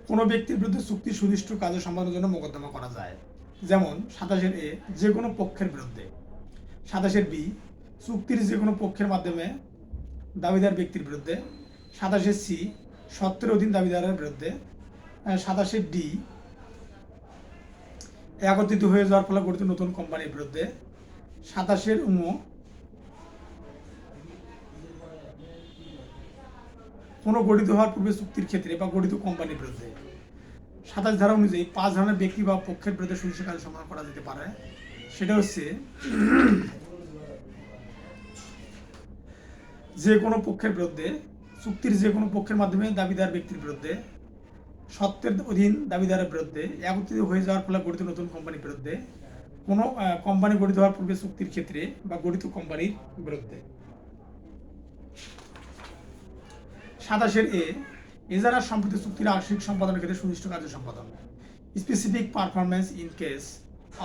কোনো ব্যক্তির বিরুদ্ধে চুক্তি সুনির্দিষ্ট কাজ সম্পাদনের জন্য মোকদ্দমা করা যায়, যেমন 27 এ যে কোনো পক্ষের বিরুদ্ধে, 27 বি চুক্তির যে কোনো পক্ষের মাধ্যমে দাবিদার ব্যক্তির বিরুদ্ধে, 27 সি সত্ত্বের অধীন দাবিদারের বিরুদ্ধে, 27 ডি একত্রিত হয়ে যাওয়ার ফলে গঠিত নতুন কোম্পানির বিরুদ্ধে, 27 কোনো গঠিত হওয়ার পূর্বে চুক্তির ক্ষেত্রে বা গঠিত কোম্পানির বিরুদ্ধে। 27 ধারা অনুযায়ী 5 ধরনের ব্যক্তি বা পক্ষের বিরুদ্ধে সুনির্দিষ্ট কাজ সমাধান করা যেতে পারে। সেটা হচ্ছে যে কোনো পক্ষের বিরুদ্ধে, চুক্তির যে কোনো পক্ষের মাধ্যমে দাবিদার ব্যক্তির বিরুদ্ধে, সত্ত্বের অধীন দাবিদারের বিরুদ্ধে, একত্রিত হয়ে যাওয়ার ফলে গঠিত নতুন কোম্পানির বিরুদ্ধে, কোনো কোম্পানি গঠিত হওয়ার পূর্বে চুক্তির ক্ষেত্রে বা গঠিত কোম্পানির বিরুদ্ধে। 27 এ এজারা সম্প্রতি চুক্তির আংশিক সম্পাদনের ক্ষেত্রে সুনির্দিষ্ট কার্য সম্পাদন, specific performance in case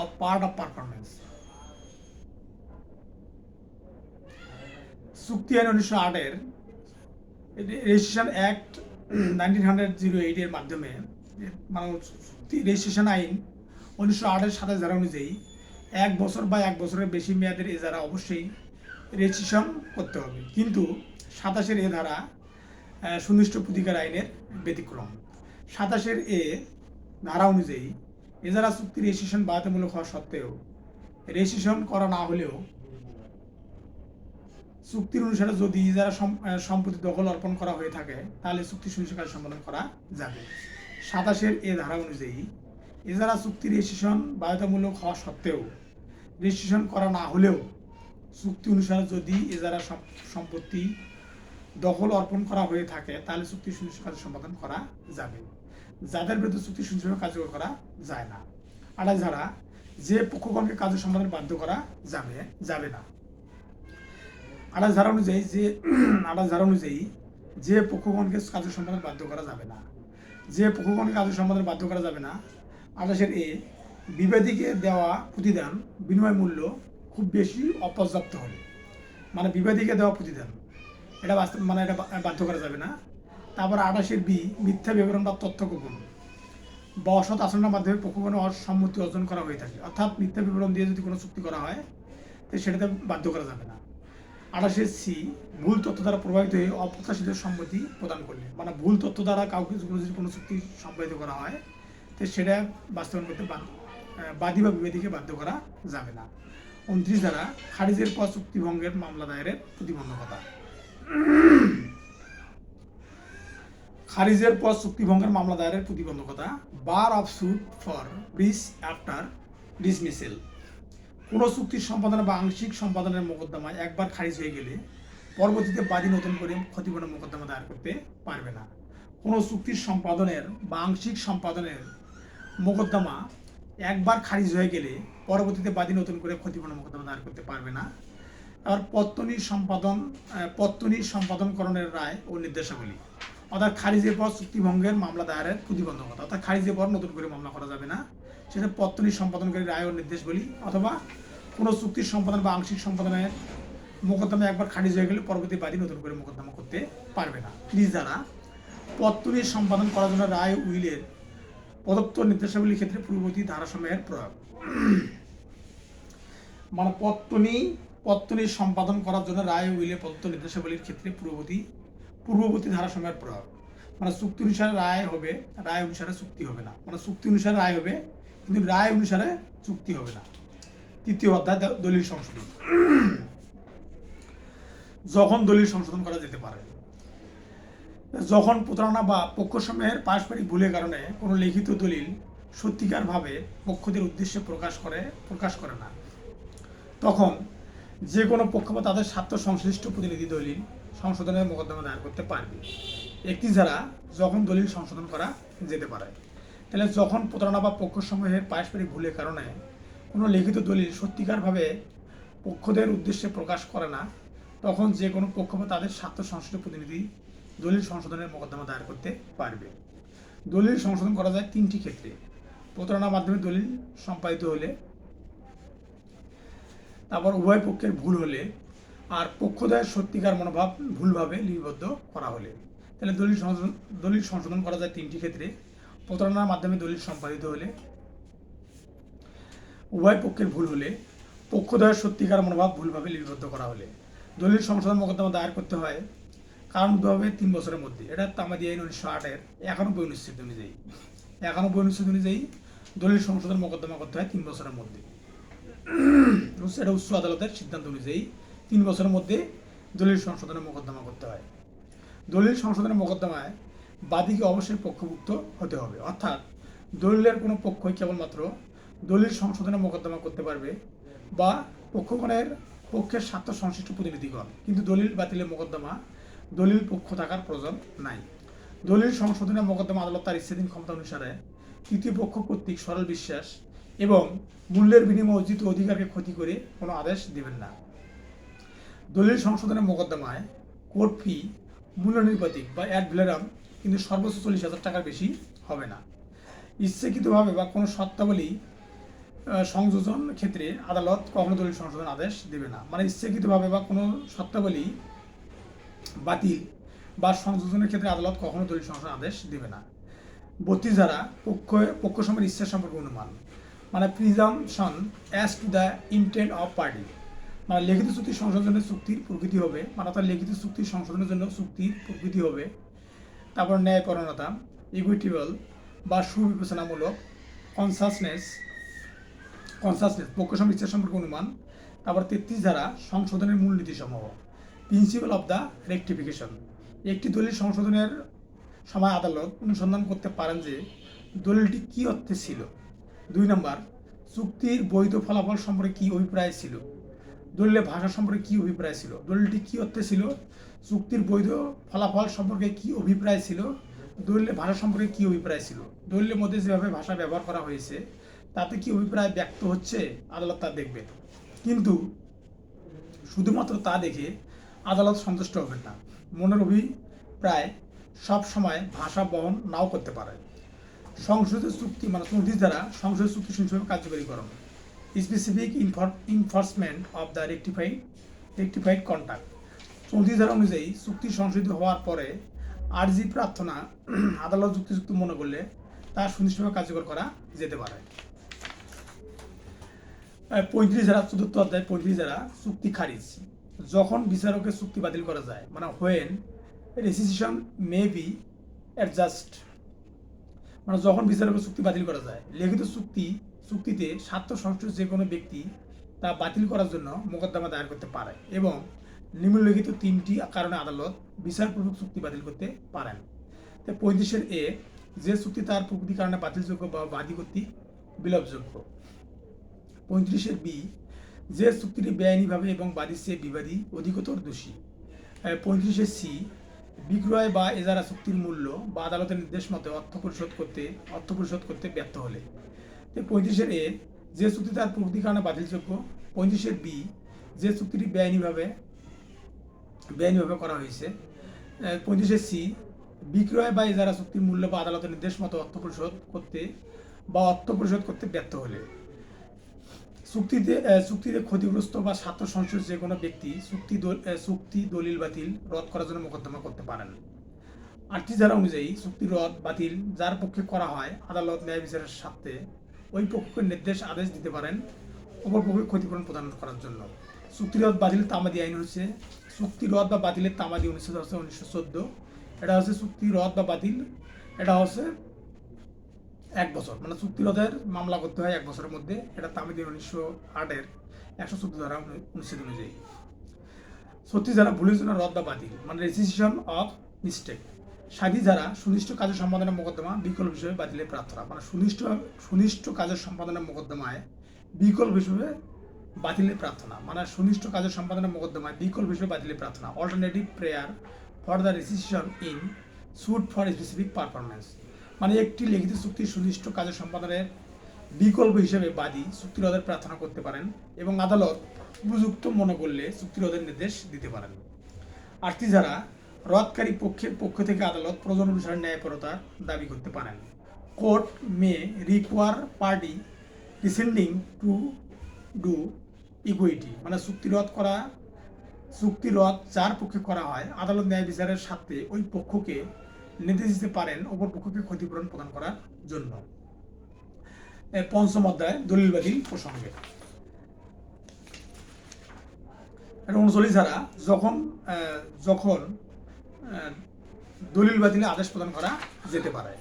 of part of performance. চুক্তি আইন 1908 এর রেজিস্ট্রেশন অ্যাক্ট 1908 এর মাধ্যমে, মানে রেজিস্ট্রেশন আইন 1908 এর 27 ধারা অনুযায়ী 1 বছর বা 1 বছরের বেশি মেয়াদের এজারা অবশ্যই রেজিস্ট্রেশন করতে হবে, কিন্তু 27 এ ধারা সুনির্দিষ্ট প্রতিকার আইনের ব্যতিক্রম। 27 এ ধারা অনুযায়ী এজারা চুক্তি রেজিস্ট্রেশন বাধ্যতামূলক হওয়া সত্ত্বেও রেজিস্ট্রেশন করা না হলেও চুক্তির অনুসারে যদি ইজারা সম্পত্তি দখল অর্পণ করা হয়ে থাকে তাহলে চুক্তি সুনির্দিষ্ট কাজ সম্পাদন করা যাবে। 27 এ ধারা অনুযায়ী ইজারা চুক্তি রেজিস্ট্রেশন বাধ্যতামূলক হওয়া সত্ত্বেও রেজিস্ট্রেশন করা না হলেও চুক্তি অনুসারে যদি ইজারা সম্পত্তি দখল অর্পণ করা হয়ে থাকে তাহলে চুক্তি সুনির্দিষ্ট কাজ সম্পাদন করা যাবে, যাদের বিরুদ্ধে চুক্তি সুনির্দিষ্টভাবে কার্যকর করা যায় না। 28 ধারা যে পক্ষগণকে কাজ সম্পাদনে বাধ্য করা যাবে না। 28 ধারা অনুযায়ী যে পক্ষগণকে কাজ সম্পাদনে বাধ্য করা যাবে না, যে পক্ষগণকে কাজ সম্পাদনে বাধ্য করা যাবে না। 28 এ বিবাদীকে দেওয়া প্রতিদান বিনিময় মূল্য খুব বেশি অপর্যাপ্ত হলে, মানে বিবাদীকে দেওয়া প্রতিদান এটা বাধ্য করা যাবে না। তারপর 28 বি মিথ্যা বিবরণ বা তথ্য গোপন বা অসৎ আচরণের মাধ্যমে পক্ষগণের সম্মতি অর্জন করা হয়ে থাকে, অর্থাৎ মিথ্যা বিবরণ দিয়ে যদি কোনো চুক্তি করা হয় তো সেটাতে বাধ্য করা যাবে না। 28 সি ভুল তথ্য দ্বারা প্রভাবিত হয়ে অপ্রত্যাশিত সম্মতি প্রদান করলে, মানে ভুল তথ্য দ্বারা কাউকে যদি কোনো চুক্তি সম্পাদিত করা হয় তো সেটা বাস্তবায়ন করতে বাদী বা বিবাদীকে বাধ্য করা যাবে না। 29 ধারা খারিজের পর চুক্তি ভঙ্গের মামলা দায়েরের প্রতিবন্ধকতা। খারিজের পর চুক্তি ভঙ্গের মামলা দায়েরের প্রতিবন্ধকতা, bar of suit for breach after dismissal. কোনো চুক্তির সম্পাদন বা আংশিক সম্পাদনের মোকদ্দমায় একবার খারিজ হয়ে গেলে পরবর্তীতে বাদী নতুন করে ক্ষতিপূরণ মোকদ্দমা দায়ের করতে পারবে না। কোনো চুক্তির সম্পাদনের বা আংশিক সম্পাদনের মোকদ্দমা একবার খারিজ হয়ে গেলে পরবর্তীতে বাদী নতুন করে ক্ষতিপূরণ মোকদ্দমা দায়ের করতে পারবে না। আর পত্তনি সম্পাদনকরণের রায় ও নির্দেশাবলী, অর্থাৎ খারিজের পর চুক্তিভঙ্গের মামলা দায়েরের প্রতিবন্ধকতা, অর্থাৎ খারিজের পর নতুন করে মামলা করা যাবে না, সেটা পত্তনি সম্পাদনকারী রায় ও নির্দেশাবলী, অথবা কোনো চুক্তির সম্পাদন বা আংশিক সম্পাদনের মোকদ্দমা একবার খারিজ হয়ে গেলে পরবর্তী বাদী নতুন করে মোকদ্দমা করতে পারবে না। 30 ধারা পত্তনি সম্পাদন করার জন্য রায় উইলের প্রদত্ত নির্দেশাবলীর ক্ষেত্রে পূর্ববর্তী ধারাসমূহের প্রয়োগ, মানে পত্তনি সম্পাদন করার জন্য রায় উইলে প্রদত্ত নির্দেশাবলীর ক্ষেত্রে পূর্ববর্তী ধারাসমূহের প্রয়োগ, মানে চুক্তি অনুসারে রায় হবে, রায় অনুসারে চুক্তি হবে না, মানে চুক্তি অনুসারে রায় হবে কিন্তু রায় অনুসারে চুক্তি হবে না। 3য় অধ্যায় দলিল সংশোধন। যখন দলিল সংশোধন করা যেতে পারে, যখন প্রতারণা বা পক্ষসমূহের পারস্পরিক ভুলের কারণে কোনো লিখিত দলিল সত্যিকারভাবে পক্ষদের উদ্দেশ্যে প্রকাশ করে না, তখন যে কোনো পক্ষ বা তাদের স্বার্থ সংশ্লিষ্ট প্রতিনিধি দলিল সংশোধনের মোকদ্দমা দায়ের করতে পারবে। একটি ধারা যখন দলিল সংশোধন করা যেতে পারে। তাহলে যখন প্রতারণা বা পক্ষসমূহের পারস্পরিক ভুলের কারণে কোনো লিখিত দলিল সত্যিকারভাবে পক্ষদের উদ্দেশ্যে প্রকাশ করে না, তখন যে কোনো পক্ষ বা তাদের স্বার্থ সংশ্লিষ্ট প্রতিনিধি দলিল সংশোধনের মোকদ্দমা দায়ের করতে পারবে। দলিল সংশোধন করা যায় তিনটি ক্ষেত্রে: প্রতারণার মাধ্যমে দলিল সম্পাদিত হলে, তারপর উভয় পক্ষের ভুল হলে, আর পক্ষদ্বয়ের সত্যিকার মনোভাব ভুলভাবে লিপিবদ্ধ করা হলে। তাহলে দলিল সংশোধন করা যায় তিনটি ক্ষেত্রে: প্রতারণার মাধ্যমে দলিল সম্পাদিত হলে, উভয় পক্ষের ভুল হলে, পক্ষদ্বয়ের সত্যিকার মনোভাব ভুলভাবে লিপিবদ্ধ করা হলে। দলিল সংশোধন মোকদ্দমা দায়ের করতে হয় কারণবশত 3 বছরের মধ্যে। এটা তামাদি আইন 1908-এর 91 অনুচ্ছেদ অনুযায়ী। 91 অনুচ্ছেদ অনুযায়ী দলিল সংশোধন মোকদ্দমা করতে হয় 3 বছরের মধ্যে। এটা উচ্চ আদালতের সিদ্ধান্ত অনুযায়ী 3 বছরের মধ্যে দলিল সংশোধনের মোকদ্দমা করতে হয়। দলিল সংশোধনের মোকদ্দমায় বাদীকে অবশ্যই পক্ষভুক্ত হতে হবে, অর্থাৎ দলিলের কোনো পক্ষই কেবলমাত্র দলিল সংশোধনের মোকদ্দমা করতে পারবে বা পক্ষগণের পক্ষের স্বার্থ সংশ্লিষ্ট প্রতিনিধিগণ, কিন্তু দলিল বাতিলের মোকদ্দমা দলিল পক্ষ থাকার প্রয়োজন নাই। দলিল সংশোধনের মোকদ্দমা আদালত তার ইচ্ছাধীন ক্ষমতা অনুসারে তৃতীয় পক্ষ কর্তৃক সরল বিশ্বাস এবং মূল্যের বিনিময়ে অর্জিত অধিকারকে ক্ষতি করে কোনো আদেশ দেবেন না। দলিল সংশোধনের মোকদ্দমায় কোর্ট ফি মূল্যনির্বাতিক বা অ্যাড ভ্যালোরাম কিন্তু সর্বোচ্চ 40,000 টাকার বেশি হবে না। ইচ্ছাকৃতভাবে বা কোনো শর্তাবলী সংযোজন ক্ষেত্রে আদালত কখনো দলিল সংশোধন আদেশ দেবে না। মানে ইচ্ছাকৃতভাবে বা কোনো শর্তাবলী বাতিল বা সংযোজনের ক্ষেত্রে আদালত কখনো দলিল সংশোধন আদেশ দেবে না। 32 ধারা পক্ষসমূহের ইচ্ছা সম্পর্কে অনুমান, মানে presumption as to the intent off party. মানে লিখিত চুক্তি সংশোধনের চুক্তির প্রকৃতি হবে, মানে অর্থাৎ লিখিত চুক্তি সংশোধনের জন্য চুক্তির প্রকৃতি হবে। তারপর ন্যায়পরায়ণতা, ইকুইটেবল বা সুবিবেচনামূলক, কনসাসনেস পক্ষসমূহের ইচ্ছা সম্পর্কে অনুমান। তারপর 33 ধারা সংশোধনের মূলনীতি সমূহ, প্রিন্সিপাল অফ দ্য রেকটিফিকেশন। একটি দলিল সংশোধনের সময় আদালত অনুসন্ধান করতে পারেন যে দলিলটি কী অর্থে ছিল। 2 নম্বর, চুক্তির বৈধ ফলাফল সম্পর্কে কী অভিপ্রায় ছিল। দলিলের ভাষা সম্পর্কে কী অভিপ্রায় ছিল। দলিলটি কী অর্থে ছিল, চুক্তির বৈধ ফলাফল সম্পর্কে কী অভিপ্রায় ছিল, দলিলের ভাষা সম্পর্কে কী অভিপ্রায় ছিল। দলিলের মধ্যে যেভাবে ভাষা ব্যবহার করা হয়েছে তাতে কি অভিপ্রায় ব্যক্ত হচ্ছে, আদালত তা দেখবে। কিন্তু শুধুমাত্র তা দেখে আদালত সন্তুষ্ট হবেন না। মনের অভিপ্রায় সব সময় ভাষা বহন নাও করতে পারে। সংশোধিত চুক্তি, মানে 34 ধারা সংশোধিত চুক্তি সুনিশ্চিতভাবে কার্যকরীকরণ, specific enforcement of the rectified contract. 34 ধারা অনুযায়ী চুক্তি সংশোধিত হওয়ার পরে আর্জি প্রার্থনা আদালত যুক্তিযুক্ত মনে করলে তা সুনিশ্চিতভাবে কার্যকর করা যেতে পারে। 35 ধারা 4th অধ্যায় 35 ধারা চুক্তি খারিজ। যখন বিচারকের চুক্তি বাতিল করা যায়, মানে হোয়েন রেসিসিশন মে বি অ্যাডজাস্ট, মানে যখন বিচারকের চুক্তি বাতিল করা যায়। লিখিত চুক্তিতে স্বার্থ সংশ্লিষ্ট যে কোনো ব্যক্তি তা বাতিল করার জন্য মোকদ্দমা দায়ের করতে পারে এবং নিম্নলিখিত 3টি কারণে আদালত বিচারপূর্বক চুক্তি বাতিল করতে পারেন। 35-এর এ, যে চুক্তি তার প্রকৃতি কারণে বাতিলযোগ্য বা বাদী কর্তৃক বিলোপযোগ্য। 35-এর বি, যে চুক্তিটি বেআইনিভাবে এবং বাদীর চেয়ে বিবাদী অধিকতর দোষী। 35-এর সি, বিক্রয় বা এজারা চুক্তির মূল্য বা আদালতের নির্দেশ মতে অর্থ পরিশোধ করতে ব্যর্থ হলে। 35-এর এ, যে চুক্তি তার প্রকৃতির কারণে বাতিলযোগ্য। 35-এর বি, যে চুক্তিটি বেআইনিভাবে করা হয়েছে। 35-এর সি, বিক্রয় বা এজারা চুক্তির মূল্য বা আদালতের নির্দেশ মতো অর্থ পরিশোধ করতে ব্যর্থ হলে। চুক্তিতে ক্ষতিগ্রস্ত বা স্বার্থ সংশ্লিষ্ট যে কোনো ব্যক্তি চুক্তি দলিল বাতিল রদ করার জন্য মোকদ্দমা করতে পারেন। 38 ধারা অনুযায়ী চুক্তি রদ বাতিল যার পক্ষে করা হয়, আদালত ন্যায় বিচারের স্বার্থে ওই পক্ষকে আদেশ দিতে পারেন অপর পক্ষকে ক্ষতিপূরণ প্রদান করার জন্য। চুক্তি রদ বাতিল তামাদি আইন হচ্ছে চুক্তি রদ বা বাতিলের তামাদি অনুচ্ছেদ হচ্ছে 1914। এটা হচ্ছে চুক্তি রদ বা বাতিল, এটা হচ্ছে 1 বছর, মানে চুক্তি রদের মামলা করতে হয় 1 বছরের মধ্যে। এটা তামাদি 1908-এর 114 ধারা অনুচ্ছেদ অনুযায়ী। 36 ধারা ভুলের জন্য রদ বা বাতিল, মানে রেসিসিশন অফ মিস্টেক। সাধী ধারা সুনিষ্ঠ কাজের সম্পাদনের মোকদ্দমা বিকল্প হিসেবে বাতিলের প্রার্থনা, মানে সুনিষ্ঠ কাজের সম্পাদনের মোকদ্দমায় বিকল্প হিসেবে বাতিলের প্রার্থনা, মানে সুনিষ্ঠ কাজের সম্পাদনের মোকদ্দমায় বিকল্প হিসেবে বাতিলের প্রার্থনা, alternative prayer for the registration in suit for specific performance, মানে একটি লিখিত চুক্তি সুনিষ্ঠ কাজের সম্পাদনের বিকল্প হিসেবে বাদী চুক্তি রোধের প্রার্থনা করতে পারেন এবং আদালত উপযুক্ত মনে করলে চুক্তি রোধের নির্দেশ দিতে পারেন। আর্থিক ধারা রদকারী পক্ষের পক্ষ থেকে আদালত প্রয়োজন অনুসারে ন্যায়পরতার দাবি করতে পারেন। Court May require party descending to do equity, মানে চুক্তি রদ যার পক্ষে করা হয় আদালত ন্যায় বিচারের স্বার্থে ওই পক্ষকে নির্দেশ দিতে পারেন অপর পক্ষকে ক্ষতিপূরণ প্রদান করার জন্য। পঞ্চম অধ্যায় দলিল বাতিল প্রসঙ্গে 39 ধারা যখন দলিল বাতিলে আদেশ প্রদান করা যেতে পারে।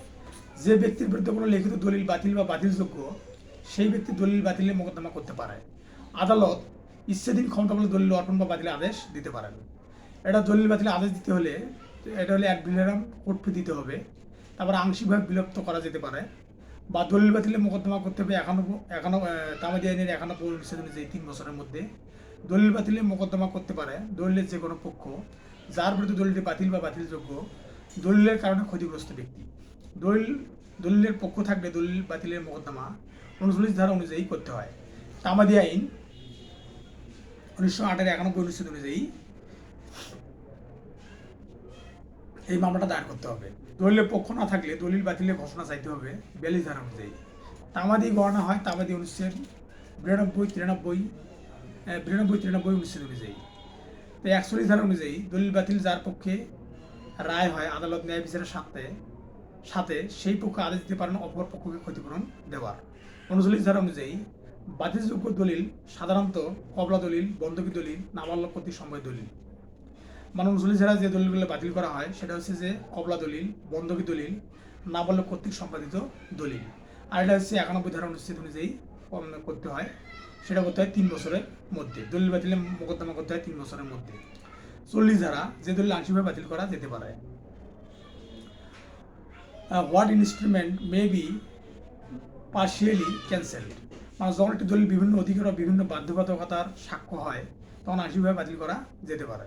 যে ব্যক্তির বিরুদ্ধে কোনো লিখিত দলিল বাতিল বা বাতিলযোগ্য সেই ব্যক্তি দলিল বাতিলে মোকদ্দমা করতে পারে। আদালত ইচ্ছাধীন ক্ষমতা বলে দলিল অর্পণ বা বাতিলে আদেশ দিতে পারেন। এটা দলিল বাতিলে আদেশ দিতে হলে এটা হলে 1 বিলিয়ন কোর্ট ফি দিতে হবে, তারপর আংশিকভাবে বিলুপ্ত করা যেতে পারে, বা দলিল বাতিলে মোকদ্দমা করতে হবে তামাদি আইনের 91 অনুচ্ছেদ অনুযায়ী 3 বছরের মধ্যে। দলিল বাতিলে মোকদ্দমা করতে পারে দলিলের যে কোনো পক্ষ যার বিরুদ্ধে দলিলটি বাতিল বা বাতিলযোগ্য দলিলের কারণে ক্ষতিগ্রস্ত ব্যক্তি। দলিলের পক্ষ থাকলে দলিল বাতিলের মোকদ্দমা 39 ধারা অনুযায়ী করতে হয়। তামাদি আইন 1908 এর 91 অনুচ্ছেদ অনুযায়ী এই মামলাটা দায়ের করতে হবে। দলিলের পক্ষ না থাকলে দলিল বাতিলের ঘোষণা চাইতে হবে 42 ধারা অনুযায়ী। তামাদি গণনা হয় তামাদি অনুচ্ছেদ 92, 93 অনুচ্ছেদ অনুযায়ী। তো 41 ধারা অনুযায়ী দলিল বাতিল যার পক্ষে রায় হয় আদালত ন্যায় বিচারের সাথে সেই পক্ষ আদেশ দিতে পারেন অপর পক্ষকে ক্ষতিপূরণ দেওয়ার। 39 ধারা অনুযায়ী বাতিলযোগ্য দলিল সাধারণত কবলা দলিল, বন্ধকি দলিল, নাবালক কর্তৃক সম্মত দলিল। মানে 39 ধারা যে দলিলগুলো বাতিল করা হয় সেটা হচ্ছে যে কবলা দলিল, বন্ধকি দলিল, নাবালক কর্তৃক সম্পাদিত দলিল। আর এটা হচ্ছে 91 ধারা অনুচ্ছেদ অনুযায়ী করতে হয়, সেটা করতে হয় 3 বছরের মধ্যে। দলিল বাতিলে মোকদ্দমা করতে হয় 3 বছরের মধ্যে। 40 ধারা যে দলিল আংশিকভাবে বাতিল করা যেতে পারে। What instrument may be partially cancelled, মানে যখন একটি দলিল বিভিন্ন অধিকার বা বিভিন্ন বাধ্যবাধকতার সাক্ষ্য হয় তখন আংশিকভাবে বাতিল করা যেতে পারে।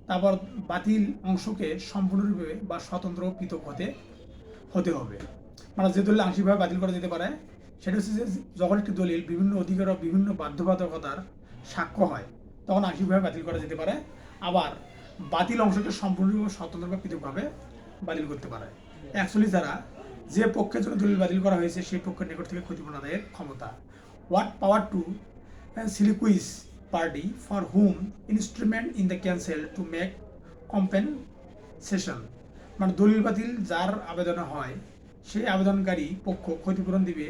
তারপর বাতিল অংশকে সম্পূর্ণরূপে বা স্বতন্ত্র পৃথক হতে হবে, মানে যে দলিল আংশিকভাবে বাতিল করা যেতে পারে সেটা হচ্ছে যে যখন একটি দলিল বিভিন্ন অধিকার বা বিভিন্ন বাধ্যবাধকতার সাক্ষ্য হয় তখন আংশিকভাবে বাতিল করা যেতে পারে। আবার বাতিল অংশকে সম্পূর্ণরূপে স্বতন্ত্র বা পৃথকভাবে বাতিল করতে পারে। 41 ধারা যে পক্ষের জন্য দলিল বাতিল করা হয়েছে সেই পক্ষের নিকট থেকে ক্ষতিপূরণ আদায়ের ক্ষমতা। What power to require party for whom instrument in the cancel to make compensation, মানে দলিল বাতিল যার আবেদনে হয় সেই আবেদনকারী পক্ষ ক্ষতিপূরণ দিবে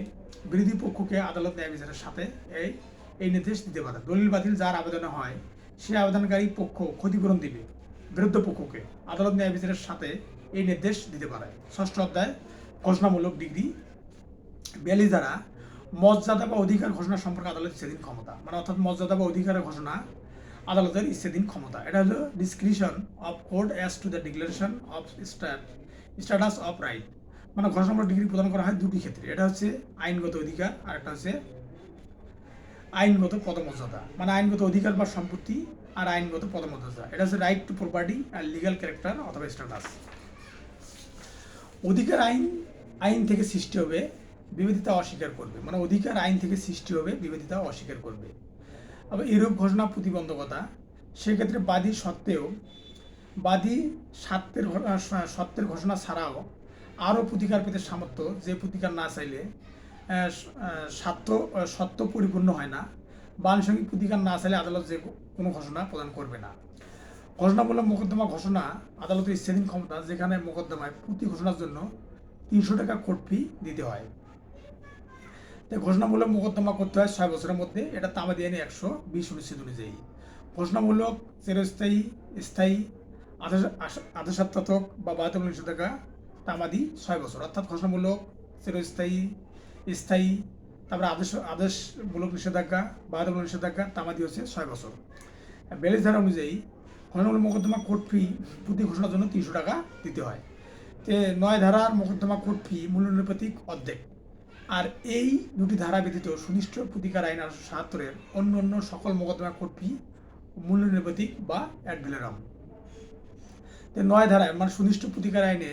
বিরোধী পক্ষকে আদালত ন্যায় বিচারের সাথে এই নির্দেশ দিতে পারে। দলিল বাতিল যার আবেদনে হয় সেই আবেদনকারী পক্ষ ক্ষতিপূরণ দিবে বিরুদ্ধ পক্ষকে আদালত ন্যায় বিচারের সাথে এই নির্দেশ দিতে পারে। 6ষ্ঠ অধ্যায় ঘোষণামূলক ডিগ্রি। 42 ধারা মর্যাদা বা অধিকার ঘোষণা সম্পর্কে আদালত ইচ্ছাধীন ক্ষমতা, মানে অর্থাৎ মর্যাদা বা অধিকারের ঘোষণা আদালতের ইচ্ছাধীন ক্ষমতা। এটা হলো discretion of court as to the declaration of status of right, মানে ঘোষণামূলক ডিগ্রি প্রদান করা হয় দুটি ক্ষেত্রে। এটা হচ্ছে আইনগত অধিকার আর একটা হচ্ছে আইনগত পদমর্যাদা, মানে আইনগত অধিকার বা সম্পত্তি আর আইনগত পদমর্যাদা। এটা হচ্ছে রাইট টু প্রপার্টি আর লিগ্যাল ক্যারেক্টার অথবা স্ট্যাটাস। অধিকার আইন থেকে সৃষ্টি হবে, বিবাদিতা অস্বীকার করবে, মানে অধিকার আইন থেকে সৃষ্টি হবে, বিবাদিতা অস্বীকার করবে। আবার এরূপ ঘোষণা প্রতিবন্ধকতা, সেক্ষেত্রে বাদী সত্ত্বের ঘোষণা ছাড়াও আরও প্রতিকার পেতে সামর্থ্য, যে প্রতিকার না চাইলে সত্য পরিপূর্ণ হয় না, বা আনুষঙ্গিক প্রতিকার না চাইলে আদালত যে কোনো ঘোষণা প্রদান করবে না। ঘোষণামূলক মোকদ্দমা ঘোষণা আদালতের ইচ্ছাধীন ক্ষমতা, যেখানে মোকদ্দমায় প্রতি ঘোষণার জন্য 300 টাকা কোর্ট ফি দিতে হয়। তাই ঘোষণামূলক মোকদ্দমা করতে হয় 6 বছরের মধ্যে। এটা তামাদি আইনে 120 অনুচ্ছেদ অনুযায়ী। ঘোষণামূলক চিরস্থায়ী, স্থায়ী, আদেশাত্মক বা বাধ্যতামূলক নিষেধাজ্ঞা তামাদি 6 বছর, অর্থাৎ ঘোষণামূলক, চিরস্থায়ী, স্থায়ী, তারপরে আদেশমূলক নিষেধাজ্ঞা, বাধ্যতামূলক নিষেধাজ্ঞা তামাদি হচ্ছে 6 বছর। 42 ধারা অনুযায়ী ঘোষণামূলক মোকদ্দমা কোর্ট ফি প্রতি ঘোষণার জন্য 300 টাকা দিতে হয়। নয় ধারার মোকদ্দমা কোর্ট ফি মূল্যনিরপেক্ষিক অর্ধেক। আর এই দুটি ধারা ব্যতীত সুনির্দিষ্ট প্রতিকার আইন 1877-এর অন্য অন্য সকল মোকদ্দমা কোর্ট ফি মূল্যনিরপেক্ষিক বা অ্যাড ভ্যালোরাম। নয় ধারায় মানে সুনির্দিষ্ট প্রতিকার আইনে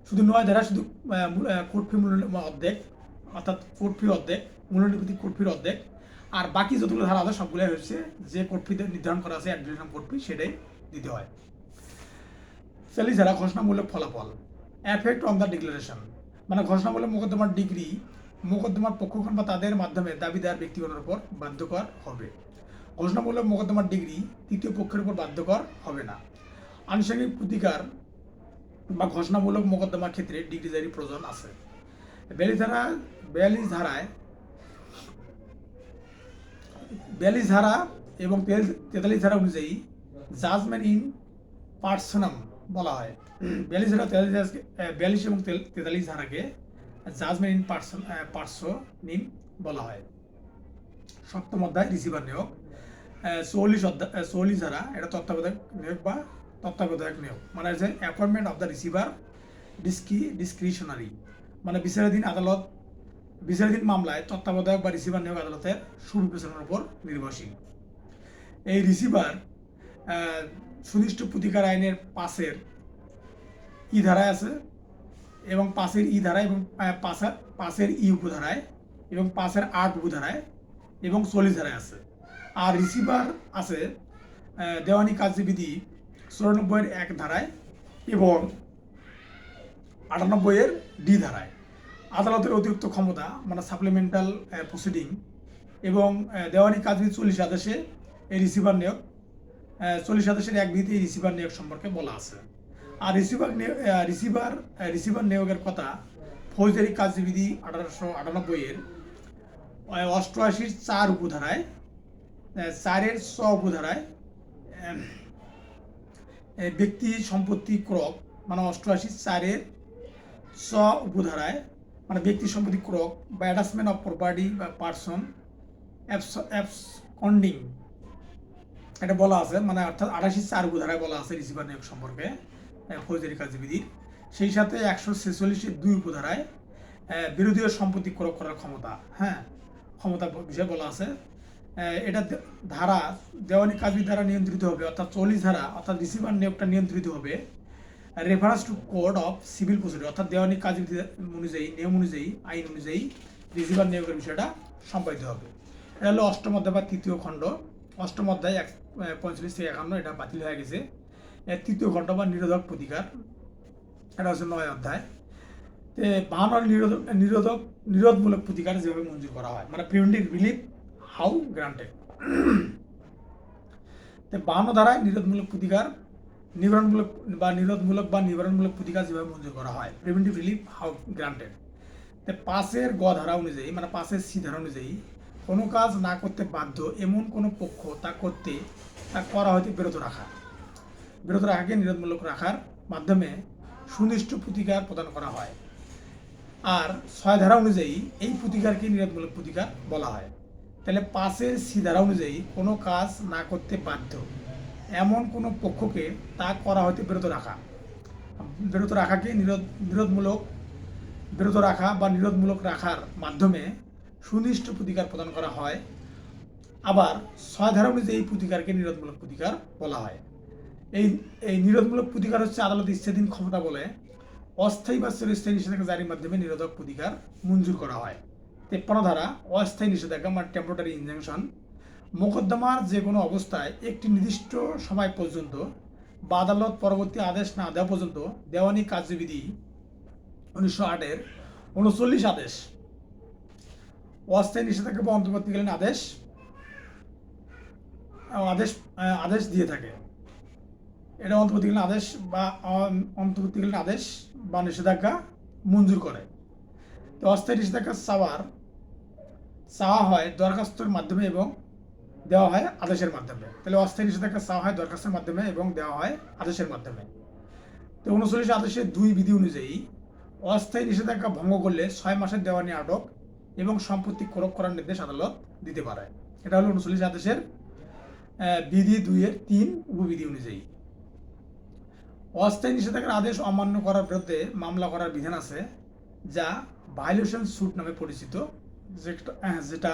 শুধু নয় ধারা শুধু কোর্ট ফি মূল্য অর্ধেক, অর্থাৎ কোর্ট ফি অর্ধেক, মূল্যনিরপেক্ষিক কোর্ট ফির অর্ধেক। আর বাকি যতগুলো ধারা আছে সবগুলোই হচ্ছে যে কোর্ট ফি নির্ধারণ করা আছে অ্যাড ভ্যালোরাম কোর্ট ফি সেটাই দিতে হয়। 40 ধারা ঘোষণামূলক ফলাফল, এফেক্ট অন দ্য ডিক্লারেশন, মানে ঘোষণামূলক মোকদ্দমার ডিগ্রি মোকদ্দমার পক্ষগণ বা তাদের মাধ্যমে দাবিদার ব্যক্তিগণের উপর বাধ্যকর হবে। ঘোষণামূলক মোকদ্দমার ডিগ্রি তৃতীয় পক্ষের উপর বাধ্যকর হবে না। আনুষঙ্গিক প্রতিকার বা ঘোষণামূলক মোকদ্দমার ক্ষেত্রে ডিগ্রি জারি প্রয়োজন আছে। 42 ধারা এবং 43 ধারা অনুযায়ী জাজমেন্ট ইন পার্সোনাম বলা হয়। 42 এবং 43 ধারাকে জাজমেন্ট ইন পার্সোনিম বলা হয়। 7ম অধ্যায় রিসিভার নিয়োগ। 44 ধারা এটা তত্ত্বাবধায়ক নিয়োগ বা তত্ত্বাবধায়ক নিয়োগ, মানে হচ্ছে appointment of the receiver discretionary, মানে বিচারাধীন মামলায় তত্ত্বাবধায়ক বা রিসিভার নিয়োগ আদালতের সুবিবেচনার উপর নির্ভরশীল। এই রিসিভার সুনির্দিষ্ট প্রতিকার আইনের 5-এর ই ধারায় আছে এবং 5-এর ই ধারায় এবং 5-এর ই উপধারায় এবং 5-এর 8 উপধারায় এবং 40 ধারায় আছে। আর রিসিভার আছে দেওয়ানি কার্যবিধি 94-এর 1 ধারায় এবং 98-এর ডি ধারায়। আদালতের অতিরিক্ত ক্ষমতা মানে সাপ্লিমেন্টাল প্রসিডিং এবং দেওয়ানি কার্যবিধি 40 আদেশে এই রিসিভার নিয়োগ 40 আদেশের 1 বিধিতে এই রিসিভার নিয়োগ সম্পর্কে বলা আছে। আর রিসিভার নিয়োগের কথা ফৌজদারি কার্যবিধি 1898-এর 88-র 4 উপধারায় 4-এর 6 উপধারায় ব্যক্তি সম্পত্তি ক্রক মানে 88-4-এর 6 উপধারায় মানে ব্যক্তি সম্পত্তি ক্রক বা অ্যাটাচমেন্ট অফ প্রপার্টি বা পার্সন অ্যাবসকন্ডিং এটা বলা আছে, মানে অর্থাৎ 88-4 উপধারায় বলা আছে রিসিভার নিয়োগ সম্পর্কে ফৌজদারি কার্যবিধির। সেই সাথে 146-এর 2 উপধারায় বিরোধীয় সম্পত্তি ক্রয় করার ক্ষমতা, ক্ষমতা বিষয়ে বলা আছে। এটা ধারা দেওয়ানি কার্যবিধি দ্বারা নিয়ন্ত্রিত হবে, অর্থাৎ 40 ধারা অর্থাৎ রিসিভার নিয়োগটা নিয়ন্ত্রিত হবে reference to code of civil procedure, অর্থাৎ দেওয়ানি কার্যবিধি অনুযায়ী নিয়ম অনুযায়ী আইন অনুযায়ী রিসিভার নিয়োগের বিষয়টা সম্পাদিত হবে। এটা হলো 8ম অধ্যায় বা 3য় খণ্ড। 8ম অধ্যায় 45-51 এটা বাতিল হয়ে গেছে। 3য় খণ্ড বা নিরোধক প্রতিকার এটা হচ্ছে 9 অধ্যায়। 52 নিরোধমূলক প্রতিকার যেভাবে মঞ্জুর করা হয়, মানে প্রিভেন্টিভ রিলিফ হাউ গ্রান্টেড। 52 ধারায় নিরোধমূলক প্রতিকার নিবারণমূলক প্রতিকার যেভাবে মঞ্জুর করা হয়, প্রিভেন্টিভ রিলিফ হাউ গ্রান্টেড। 5-এর গ ধারা অনুযায়ী মানে 5-এর সি ধারা অনুযায়ী কোনো কাজ না করতে বাধ্য এমন কোনো পক্ষ তা করা হইতে বিরত রাখাকে নিরোধমূলক রাখার মাধ্যমে সুনির্দিষ্ট প্রতিকার প্রদান করা হয়। আর 6 ধারা অনুযায়ী এই প্রতিকারকে নিরোধমূলক প্রতিকার বলা হয়। তাহলে 5-এর সি ধারা অনুযায়ী কোনো কাজ না করতে বাধ্য এমন কোনো পক্ষকে তা করা হইতে বিরত রাখাকে নিরোধমূলক রাখার মাধ্যমে সুনির্দিষ্ট প্রতিকার প্রদান করা হয়। আবার 6 ধারা অনুযায়ী এই প্রতিকারকে নিরোধমূলক প্রতিকার বলা হয়। এই নিরোধমূলক প্রতিকার হচ্ছে আদালত ইচ্ছাধীন ক্ষমতা বলে অস্থায়ী বা চিরস্থায়ী নিষেধাজ্ঞা জারির মাধ্যমে নিরোধক প্রতিকার মঞ্জুর করা হয়। 53 ধারা অস্থায়ী নিষেধাজ্ঞা মানে টেম্পোরারি ইনজাংশন, মোকদ্দমার যে কোনো অবস্থায় একটি নির্দিষ্ট সময় পর্যন্ত বা আদালত পরবর্তী আদেশ না দেওয়া পর্যন্ত দেওয়ানি কার্যবিধি 1908-এর 39 অস্থায়ী নিষেধাজ্ঞা বা অন্তর্বর্তীকালীন আদেশ দিয়ে থাকে। এটা অন্তর্বর্তীকালীন আদেশ বা নিষেধাজ্ঞা মঞ্জুর করে। তো অস্থায়ী নিষেধাজ্ঞা চাওয়া হয় দরখাস্তের মাধ্যমে এবং দেওয়া হয় আদেশের মাধ্যমে। তাহলে অস্থায়ী নিষেধাজ্ঞা চাওয়া হয় দরখাস্তের মাধ্যমে এবং দেওয়া হয় আদেশের মাধ্যমে। তো 39 আদেশের 2 বিধি অনুযায়ী অস্থায়ী নিষেধাজ্ঞা ভঙ্গ করলে 6 মাসের দেওয়ানি আটক এবং সম্পত্তি ক্রয় করার নির্দেশ আদালত দিতে পারে। এটা হলো 39 আদেশের বিধি 2-এর 3 উপবিধি অনুযায়ী। অস্থায়ী নিষেধাজ্ঞার আদেশ অমান্য করার বিরুদ্ধে মামলা করার বিধান আছে, যা ভায়োলেশন স্যুট নামে পরিচিত, যেটা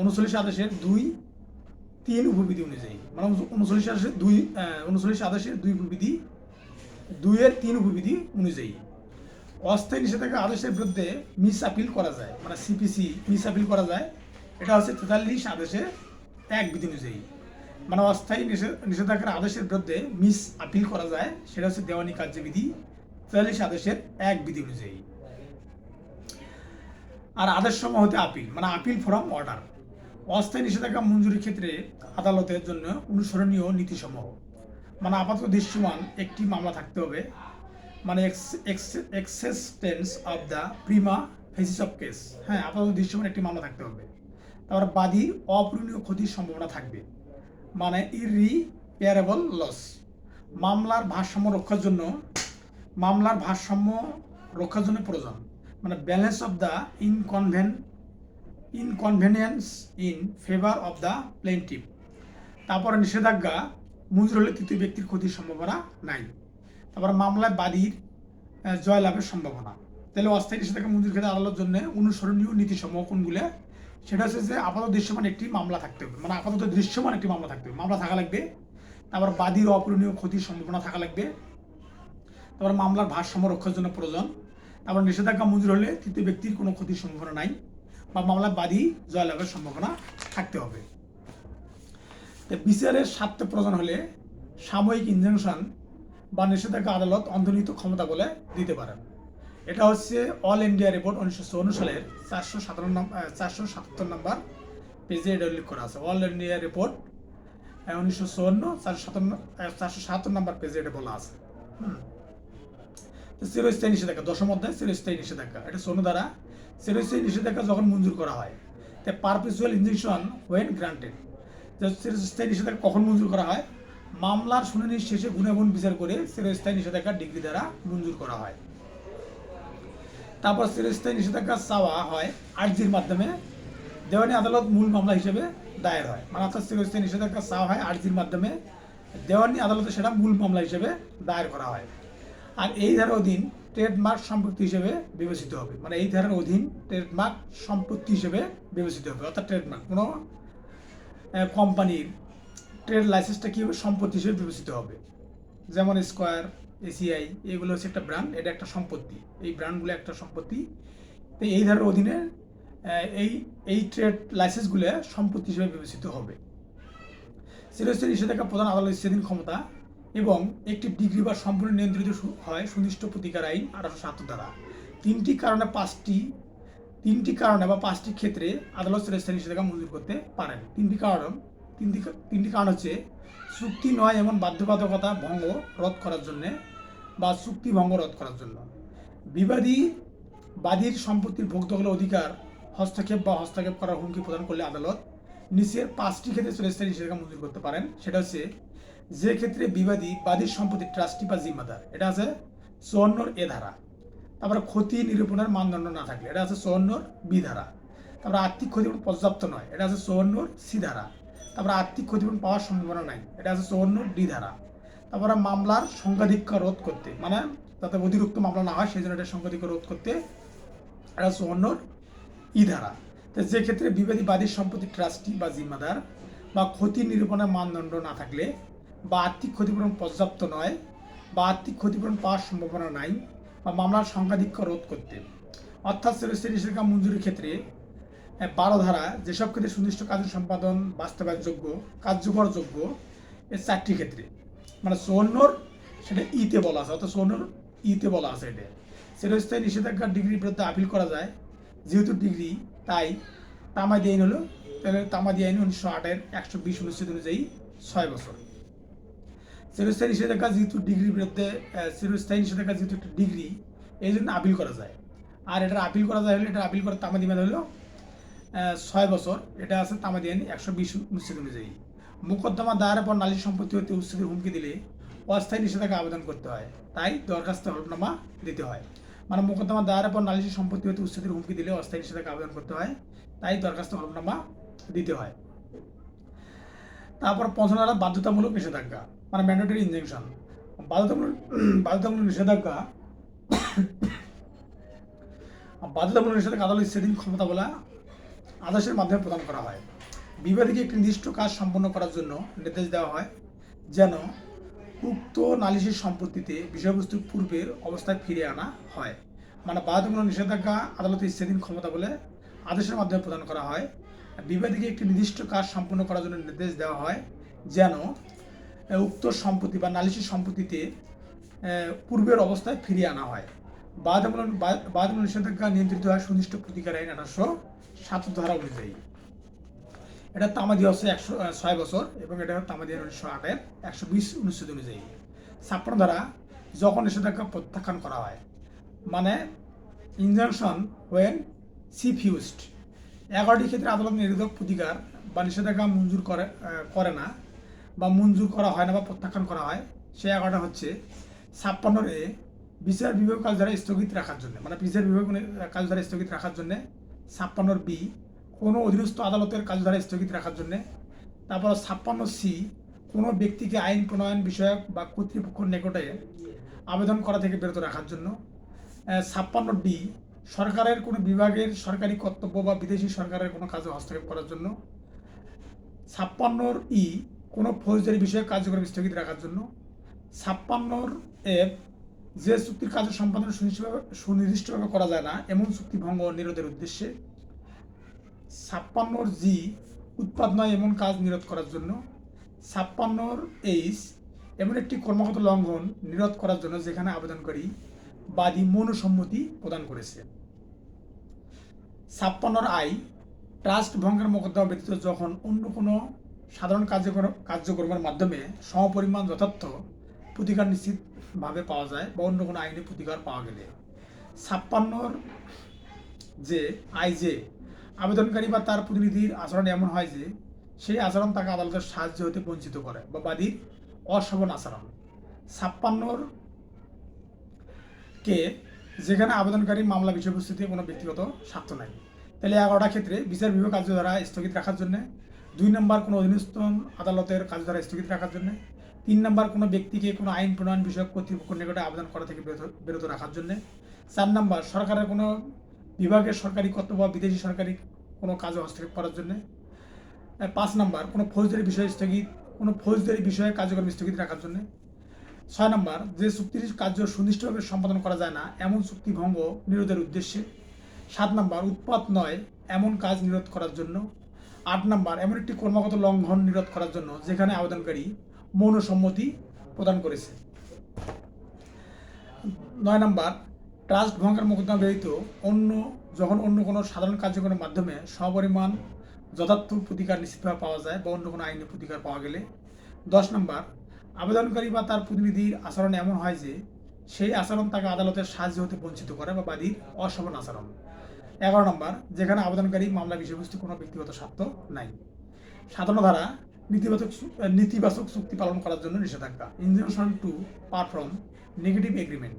39 আদেশের 2-3 উপবিধি অনুযায়ী, মানে 39 আদেশের 2 উপবিধি 2-3 উপবিধি অনুযায়ী অস্থায়ী নিষেধাজ্ঞা আদেশের বিরুদ্ধে মিস আপিল করা যায়, মানে সিপিসি মিস আপিল করা যায়। এটা হচ্ছে 43 আদেশের 1 বিধি অনুযায়ী, মানে অস্থায়ী নিষেধাজ্ঞার আদেশের বিরুদ্ধে মিস আপিল করা যায়, সেটা হচ্ছে দেওয়ানি কার্যবিধি 43 আদেশের 1 বিধি অনুযায়ী। আর আদেশ সমূহ হতে আপিল, মানে আপিল ফ্রম অর্ডার। অস্থায়ী নিষেধাজ্ঞা মঞ্জুরির ক্ষেত্রে আদালতের জন্য অনুসরণীয় নীতিসমূহ, মানে আপাতত দৃশ্যমান একটি মামলা থাকতে হবে, মানে এক্সিস্টেন্স অফ দ্য প্রিমা ফেসিস অফ কেস। হ্যাঁ, আপাতত দৃশ্যমান একটি মামলা থাকতে হবে। তারপর বাদীর অপূরণীয় ক্ষতির সম্ভাবনা থাকবে, মানে ইররিপেয়ারেবল লস। মামলার ভারসাম্য রক্ষার জন্য প্রয়োজন, মানে balance of the inconvenience in favour of the plaintiff. তারপরে নিষেধাজ্ঞা মঞ্জুর হলে তৃতীয় ব্যক্তির ক্ষতির সম্ভাবনা নাই। তারপর মামলায় বাদীর জয়লাভের সম্ভাবনা। তাহলে অস্থায়ী নিষেধাজ্ঞা মঞ্জুর ক্ষেত্রে আদালতের জন্য অনুসরণীয় নীতিসমূহ কোনগুলো? সেটা হচ্ছে যে আপাতত দৃশ্যমান একটি মামলা থাকতে হবে, মানে আপাতত দৃশ্যমান একটি মামলা থাকতে হবে, মামলা থাকা লাগবে। তারপর বাদীর অপূরণীয় ক্ষতির সম্ভাবনা থাকা লাগবে। তারপর মামলার ভারসাম্য রক্ষার জন্য প্রয়োজন। তারপর নিষেধাজ্ঞা মঞ্জুর হলে তৃতীয় ব্যক্তির কোনো ক্ষতির সম্ভাবনা নাই, বা মামলার বাদী জয়লাভের সম্ভাবনা থাকতে হবে। বিচারের স্বার্থে প্রয়োজন হলে সাময়িক ইনজাংশন বা নিষেধাজ্ঞা আদালত অন্তর্নিহিত ক্ষমতা বলে দিতে পারেন। এটা হচ্ছে অল ইন্ডিয়া রিপোর্ট 1954 সালের 477 নম্বর পেজে এটা উল্লেখ করা আছে। অল ইন্ডিয়া রিপোর্ট 1954 477 নম্বর পেজে এটা বলা আছে। চিরস্থায়ী নিষেধাজ্ঞা, দশম অধ্যায় চিরস্থায়ী নিষেধাজ্ঞা, এটা 54 দ্বারা চিরস্থায়ী নিষেধাজ্ঞা যখন মঞ্জুর করা হয়, তাই পারপেচুয়াল ইনজাংশন হোয়েন গ্রান্টেড। চিরস্থায়ী নিষেধাজ্ঞা কখন মঞ্জুর করা হয়? মামলার শুনানির শেষে গুণাগুণ বিচার করে চিরস্থায়ী নিষেধাজ্ঞা ডিগ্রি দ্বারা মঞ্জুর করা হয়। তারপর চিরস্থায়ী নিষেধাজ্ঞা চাওয়া হয় আর্জির মাধ্যমে, দেওয়ানি আদালত মূল মামলা হিসেবে দায়ের হয়, মানে অর্থাৎ চিরস্থায়ী নিষেধাজ্ঞা চাওয়া হয় আর্জির মাধ্যমে, দেওয়ানি আদালতে সেটা মূল মামলা হিসেবে দায়ের করা হয়। আর এই ধারার অধীন ট্রেডমার্ক সম্পত্তি হিসেবে বিবেচিত হবে, মানে এই ধারার অধীন ট্রেডমার্ক সম্পত্তি হিসেবে বিবেচিত হবে। অর্থাৎ ট্রেডমার্ক, কোনো কোম্পানির ট্রেড লাইসেন্সটা কী হবে? সম্পত্তি হিসেবে বিবেচিত হবে। যেমন স্কয়ার, এসিআই, এগুলো হচ্ছে একটা ব্র্যান্ড, এটা একটা সম্পত্তি, এই ব্র্যান্ডগুলো একটা সম্পত্তি। তো এই ধারার অধীনে এই ট্রেড লাইসেন্সগুলো সম্পত্তি হিসেবে বিবেচিত হবে। চিরস্থায়ী নিষেধাজ্ঞা প্রধান আদালত স্বাধীন ক্ষমতা এবং একটি ডিগ্রি বা সম্পূর্ণ নিয়ন্ত্রিত হয় সুনির্দিষ্ট প্রতিকার আইন 1870 দ্বারা। তিনটি কারণে বা 5টি ক্ষেত্রে আদালত চিরস্থায়ী নিষেধাজ্ঞা মঞ্জুর করতে পারেন। তিনটি কারণ হচ্ছে চুক্তি নয় এমন বাধ্যবাধকতা ভঙ্গ রদ করার জন্য, বা চুক্তি ভঙ্গ রদ করার জন্য, বাদীর সম্পত্তির ভোগ দখলের অধিকার হস্তক্ষেপ করার হুমকি প্রদান করলে আদালত নিচের 5টি ক্ষেত্রে চিরস্থায়ী নিষেধাজ্ঞা মঞ্জুর করতে পারেন। সেটা হচ্ছে যে ক্ষেত্রে বাদীর সম্পত্তির ট্রাস্টি বা জিম্মাদার, এটা আছে 54 এ ধারা। তারপরে ক্ষতি নিরূপণের মানদণ্ড না থাকলে, এটা আছে 54 বি ধারা। তারপরে আর্থিক ক্ষতিপূরণ পর্যাপ্ত নয়, এটা আছে 54 সি ধারা। তারপরে আর্থিক ক্ষতিপূরণ পাওয়ার সম্ভাবনা নাই, এটা আছে 54 ডি ধারা। তারপরে মামলার সংখ্যাধিক্য রোধ করতে, মানে যাতে অতিরিক্ত মামলা না হয় সেই জন্য এটা সংখ্যাধিক্য রোধ করতে, এটা 54 ই ধারা। তো যে ক্ষেত্রে বাদীর সম্পত্তি ট্রাস্টি বা জিম্মাদার, বা ক্ষতি নিরূপণের মানদণ্ড না থাকলে, বা আর্থিক ক্ষতিপূরণ পর্যাপ্ত নয়, বা আর্থিক ক্ষতিপূরণ পাওয়ার সম্ভাবনা নাই, বা মামলার সংখ্যাধিক্য রোধ করতে। অর্থাৎ চিরস্থায়ী নিষেধাজ্ঞা মঞ্জুরির ক্ষেত্রে 12 ধারা যেসব ক্ষেত্রে সুনির্দিষ্ট কার্য সম্পাদন কার্যকরযোগ্য এই 4টি ক্ষেত্রে, মানে 54 সেটা ইতে বলা আছে, অর্থাৎ 54 ইতে বলা আছে। এটা চিরস্থায়ী নিষেধাজ্ঞার ডিগ্রির বিরুদ্ধে আপিল করা যায়, যেহেতু ডিগ্রি, তাই তামাদি আইন হলো, তাহলে তামাদি আইন 1908 120 অনুচ্ছেদ অনুযায়ী 6 বছর। চিরস্থায়ী নিষেধাজ্ঞা যেহেতু ডিগ্রির বিরুদ্ধে, চিরস্থায়ী নিষেধাজ্ঞা যেহেতু একটা ডিগ্রি, এই জন্য আপিল করা যায়। আর এটার আপিল করা যায় হলে, এটা আপিল করার তামাদি মেয়াদ হলো 6 বছর। এটা আছে তামাদি আইন 120 অনুচ্ছেদ অনুযায়ী। মোকদ্দমা দায়েরের পর নালিশ সম্পত্তি হতে উচ্ছেদের হুমকি দিলে অস্থায়ী নিষেধাজ্ঞা আবেদন করতে হয়, তাই দরখাস্ত হলফনামা দিতে হয়। মানে মোকদ্দমা দায়েরের পর নালিশ সম্পত্তি হতে উচ্ছেদের হুমকি দিলে অস্থায়ী নিষেধাজ্ঞা আবেদন করতে হয়, তাই দরখাস্ত হলফনামা দিতে হয়। তারপর 55 বাধ্যতামূলক নিষেধাজ্ঞা, মানে ম্যান্ডেটরি ইনজাংশন। বাধ্যতামূলক নিষেধাজ্ঞা বাধ্যতামূলক নিষেধাজ্ঞা আদালত স্থিতিহীন ক্ষমতা বলা আদেশের মাধ্যমে প্রদান করা হয়। বিবাদীকে একটি নির্দিষ্ট কাজ সম্পন্ন করার জন্য নির্দেশ দেওয়া হয় যেন উক্ত নালিশি সম্পত্তিতে বিষয়বস্তু পূর্বের অবস্থায় ফিরিয়ে আনা হয়। মানে বাধ্যতামূলক নিষেধাজ্ঞা আদালতের স্থিতিহীন ক্ষমতা বলে আদেশের মাধ্যমে প্রদান করা হয়। বিবাদীকে একটি নির্দিষ্ট কাজ সম্পন্ন করার জন্য নির্দেশ দেওয়া হয় যেন উক্ত সম্পত্তি বা নালিশি সম্পত্তিতে পূর্বের অবস্থায় ফিরিয়ে আনা হয়। বাধ্যতামূলক নিষেধাজ্ঞা নিয়ন্ত্রিত হয় সুনির্দিষ্ট প্রতিকার আইন 1870 ধারা অনুযায়ী। এটা তামাদি হচ্ছে 106 বছর এবং এটা তামাদি 1908 120 অনুচ্ছেদ অনুযায়ী। 56 ধারা যখন নিষেধাজ্ঞা প্রত্যাখ্যান করা হয়, মানে ইনজাংশন ওয়েন সিফিউজড। 11টি ক্ষেত্রে আদালত নিরোধক প্রতিকার বা নিষেধাজ্ঞা মঞ্জুর করে না বা মঞ্জুর করা হয় না বা প্রত্যাখ্যান করা হয়। সে 11টা হচ্ছে 56 বিচার বিভাগ কার্যধারা স্থগিত রাখার জন্য, মানে বিচার বিভাগ কার্যধারা স্থগিত রাখার জন্য। 56 কোনো অধীনস্থ আদালতের কার্যধারা স্থগিত রাখার জন্য। তারপর 56 কোনো ব্যক্তিকে আইন প্রণয়ন বিষয়ক বা কর্তৃপক্ষের নিকটে আবেদন করা থেকে বিরত রাখার জন্য। 56 সরকারের কোনো বিভাগের সরকারি কর্তব্য বা বিদেশি সরকারের কোনো কাজে হস্তক্ষেপ করার জন্য। 56 কোনো ফৌজদারি বিষয়ক কার্যক্রম স্থগিত রাখার জন্য। 56 যে চুক্তির কার্য সম্পাদন সুনির্দিষ্টভাবে করা যায় না এমন চুক্তি ভঙ্গ নিরোধের উদ্দেশ্যে। 56 উৎপাদ নয় এমন কাজ নিরোধ করার জন্য। 56 এমন একটি কর্মগত লঙ্ঘন নিরোধ করার জন্য যেখানে আবেদনকারী বাদী মৌনসম্মতি প্রদান করেছে। 56 ট্রাস্ট ভঙ্গের মোকদ্দমা ব্যতীত যখন অন্য কোনো সাধারণ কার্যক্রমের মাধ্যমে সমপরিমাণ যথার্থ প্রতিকার নিশ্চিতভাবে পাওয়া যায় বা অন্য কোনো আইনি প্রতিকার পাওয়া গেলে। 56 যে আবেদনকারী বা তার প্রতিনিধির আচরণ এমন হয় যে সেই আচরণ তাকে আদালতের সাহায্য হতে বঞ্চিত করে বা বাদীর অশোভন আচরণ। 56 যেখানে আবেদনকারী মামলা বিষয়বস্তুতে কোনো ব্যক্তিগত স্বার্থ নাই। তাহলে 11টা ক্ষেত্রে বিচার বিভাগ কার্যধারা স্থগিত রাখার জন্য। 2 নম্বর কোনো অধীনস্থ আদালতের কার্যধারা স্থগিত রাখার জন্য। 3 নম্বর কোনো ব্যক্তিকে কোনো আইন প্রণয়ন বিষয়ক কর্তৃপক্ষের নিকটে আবেদন করা থেকে বিরত রাখার জন্য। 4 নম্বর সরকারের কোনো বিভাগের সরকারি কর্তব্য বা বিদেশি সরকারি কোনো কাজে হস্তক্ষেপ করার জন্য। 5 নম্বর কোনো ফৌজদারি বিষয়ে কার্যক্রম স্থগিত রাখার জন্য। 6 নম্বর যে চুক্তির কার্য সুনির্দিষ্টভাবে সম্পাদন করা যায় না এমন চুক্তি ভঙ্গ নিরোধের উদ্দেশ্যে। 7 নম্বর উৎপাদ নয় এমন কাজ নিরোধ করার জন্য। 8 নম্বর এমন একটি কর্মগত লঙ্ঘন নিরোধ করার জন্য যেখানে আবেদনকারী মৌন সম্মতি প্রদান করেছে। 9 নম্বর ট্রাস্ট ভঙ্গের মোকদ্দমা ব্যতীত যখন অন্য কোনো সাধারণ কার্যক্রমের মাধ্যমে সমপরিমাণ যথার্থ প্রতিকার নিশ্চিতভাবে পাওয়া যায় বা অন্য কোনো আইনি প্রতিকার পাওয়া গেলে। 10 নম্বর আবেদনকারী বা তার প্রতিনিধির আচরণ এমন হয় যে সেই আচরণ তাকে আদালতের সাহায্য হতে বঞ্চিত করে বা বাদীর অশোভন আচরণ। 11 নম্বর যেখানে আবেদনকারী মামলা বিষয়বস্তু কোনো ব্যক্তিগত স্বার্থ নাই। 57 ধারা নেতিবাচক চুক্তি পালন করার জন্য নিষেধাজ্ঞা। Injunction to perform negative agreement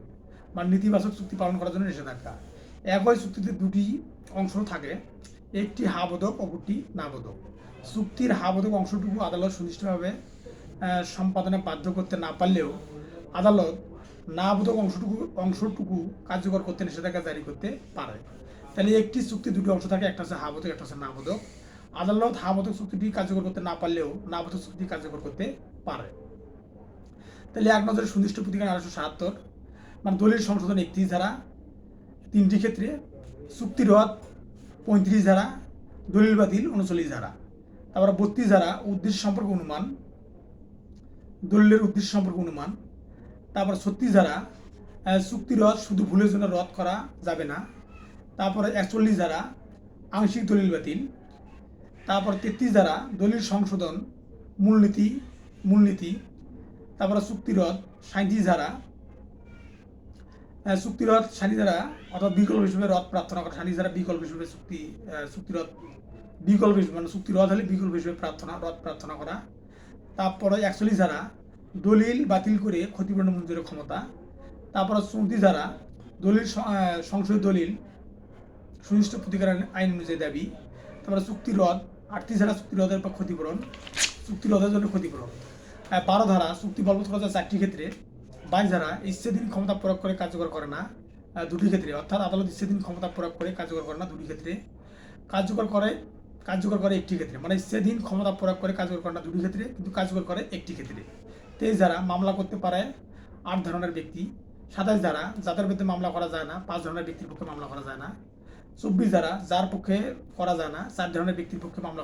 বা নেতিবাচক চুক্তি পালন করার জন্য নিষেধাজ্ঞা। একই চুক্তিতে 2টি অংশ থাকে, একটি হা বোধক অপরটি না বোধক। চুক্তির হা বোধক অংশটুকু আদালত সুনির্দিষ্টভাবে সম্পাদনে বাধ্য করতে না পারলেও আদালত না বোধক অংশটুকু কার্যকর করতে নিষেধাজ্ঞা জারি করতে পারে। তাহলে একটি চুক্তি 2টি অংশ থাকে, একটা হচ্ছে হা বোধক, একটা হচ্ছে না বোধক। আদালত হা বোধক চুক্তিটি কার্যকর করতে না পারলেও না বোধক চুক্তি কার্যকর করতে পারে। তাহলে এক নজরে সুনির্দিষ্ট প্রতিকার 1877, মানে দলিল সংশোধন 31 ধারা 3টি ক্ষেত্রে, চুক্তি রদ 35 ধারা, দলিল বাতিল 39 ধারা। তারপর 32 ধারা উদ্দেশ্য সম্পর্ক অনুমান, দলিলের উদ্দেশ্য সম্পর্ক অনুমান। তারপর 36 ধারা চুক্তি রদ শুধু ভুলের জন্য রদ করা যাবে না। তারপরে 41 ধারা আংশিক দলিল বাতিল। তারপর 33 ধারা দলিল সংশোধন মূলনীতি। তারপরে চুক্তি রদ 37 ধারা চুক্তি রদ 37 ধারা অর্থাৎ বিকল্প হিসেবে রদ প্রার্থনা করা। 37 ধারা বিকল্প হিসেবে চুক্তি রদ বিকল্প হিসেবে, মানে চুক্তি রদ হলে বিকল্প হিসেবে রদ প্রার্থনা করা। তারপরে 41 ধারা দলিল বাতিল করে ক্ষতিপূরণ মঞ্জুরের ক্ষমতা। তারপরে 34 ধারা দলিল সংশোধিত দলিল সুনির্দিষ্ট প্রতিকার আইন অনুযায়ী দাবি। তারপরে চুক্তি রদ 38 ধারা চুক্তি রদের পর ক্ষতিপূরণ, চুক্তি রদের জন্য ক্ষতিপূরণ। 12 ধারা চুক্তি বলবৎ করা যায় 4টি ক্ষেত্রে, 22 ধারা ইচ্ছাধীন ক্ষমতা প্রয়োগ করে কার্যকর করে না দুটি ক্ষেত্রে, অর্থাৎ আদালত ইচ্ছাধীন ক্ষমতা প্রয়োগ করে কার্যকর করে না দুটি ক্ষেত্রে, কার্যকর করে একটি ক্ষেত্রে, মানে ইচ্ছাধীন ক্ষমতা প্রয়োগ করে কার্যকর করে না দুটি ক্ষেত্রে, কিন্তু কার্যকর করে একটি ক্ষেত্রে। 23 ধারা মামলা করতে পারে 8 ধরনের ব্যক্তি। 27 ধারা যাদের বিরুদ্ধে মামলা করা যায় না, 5 ধরনের ব্যক্তির পক্ষে মামলা করা যায় না। 24 ধারা যার পক্ষে করা যায় না, 4 ধরনের ব্যক্তির পক্ষে মামলা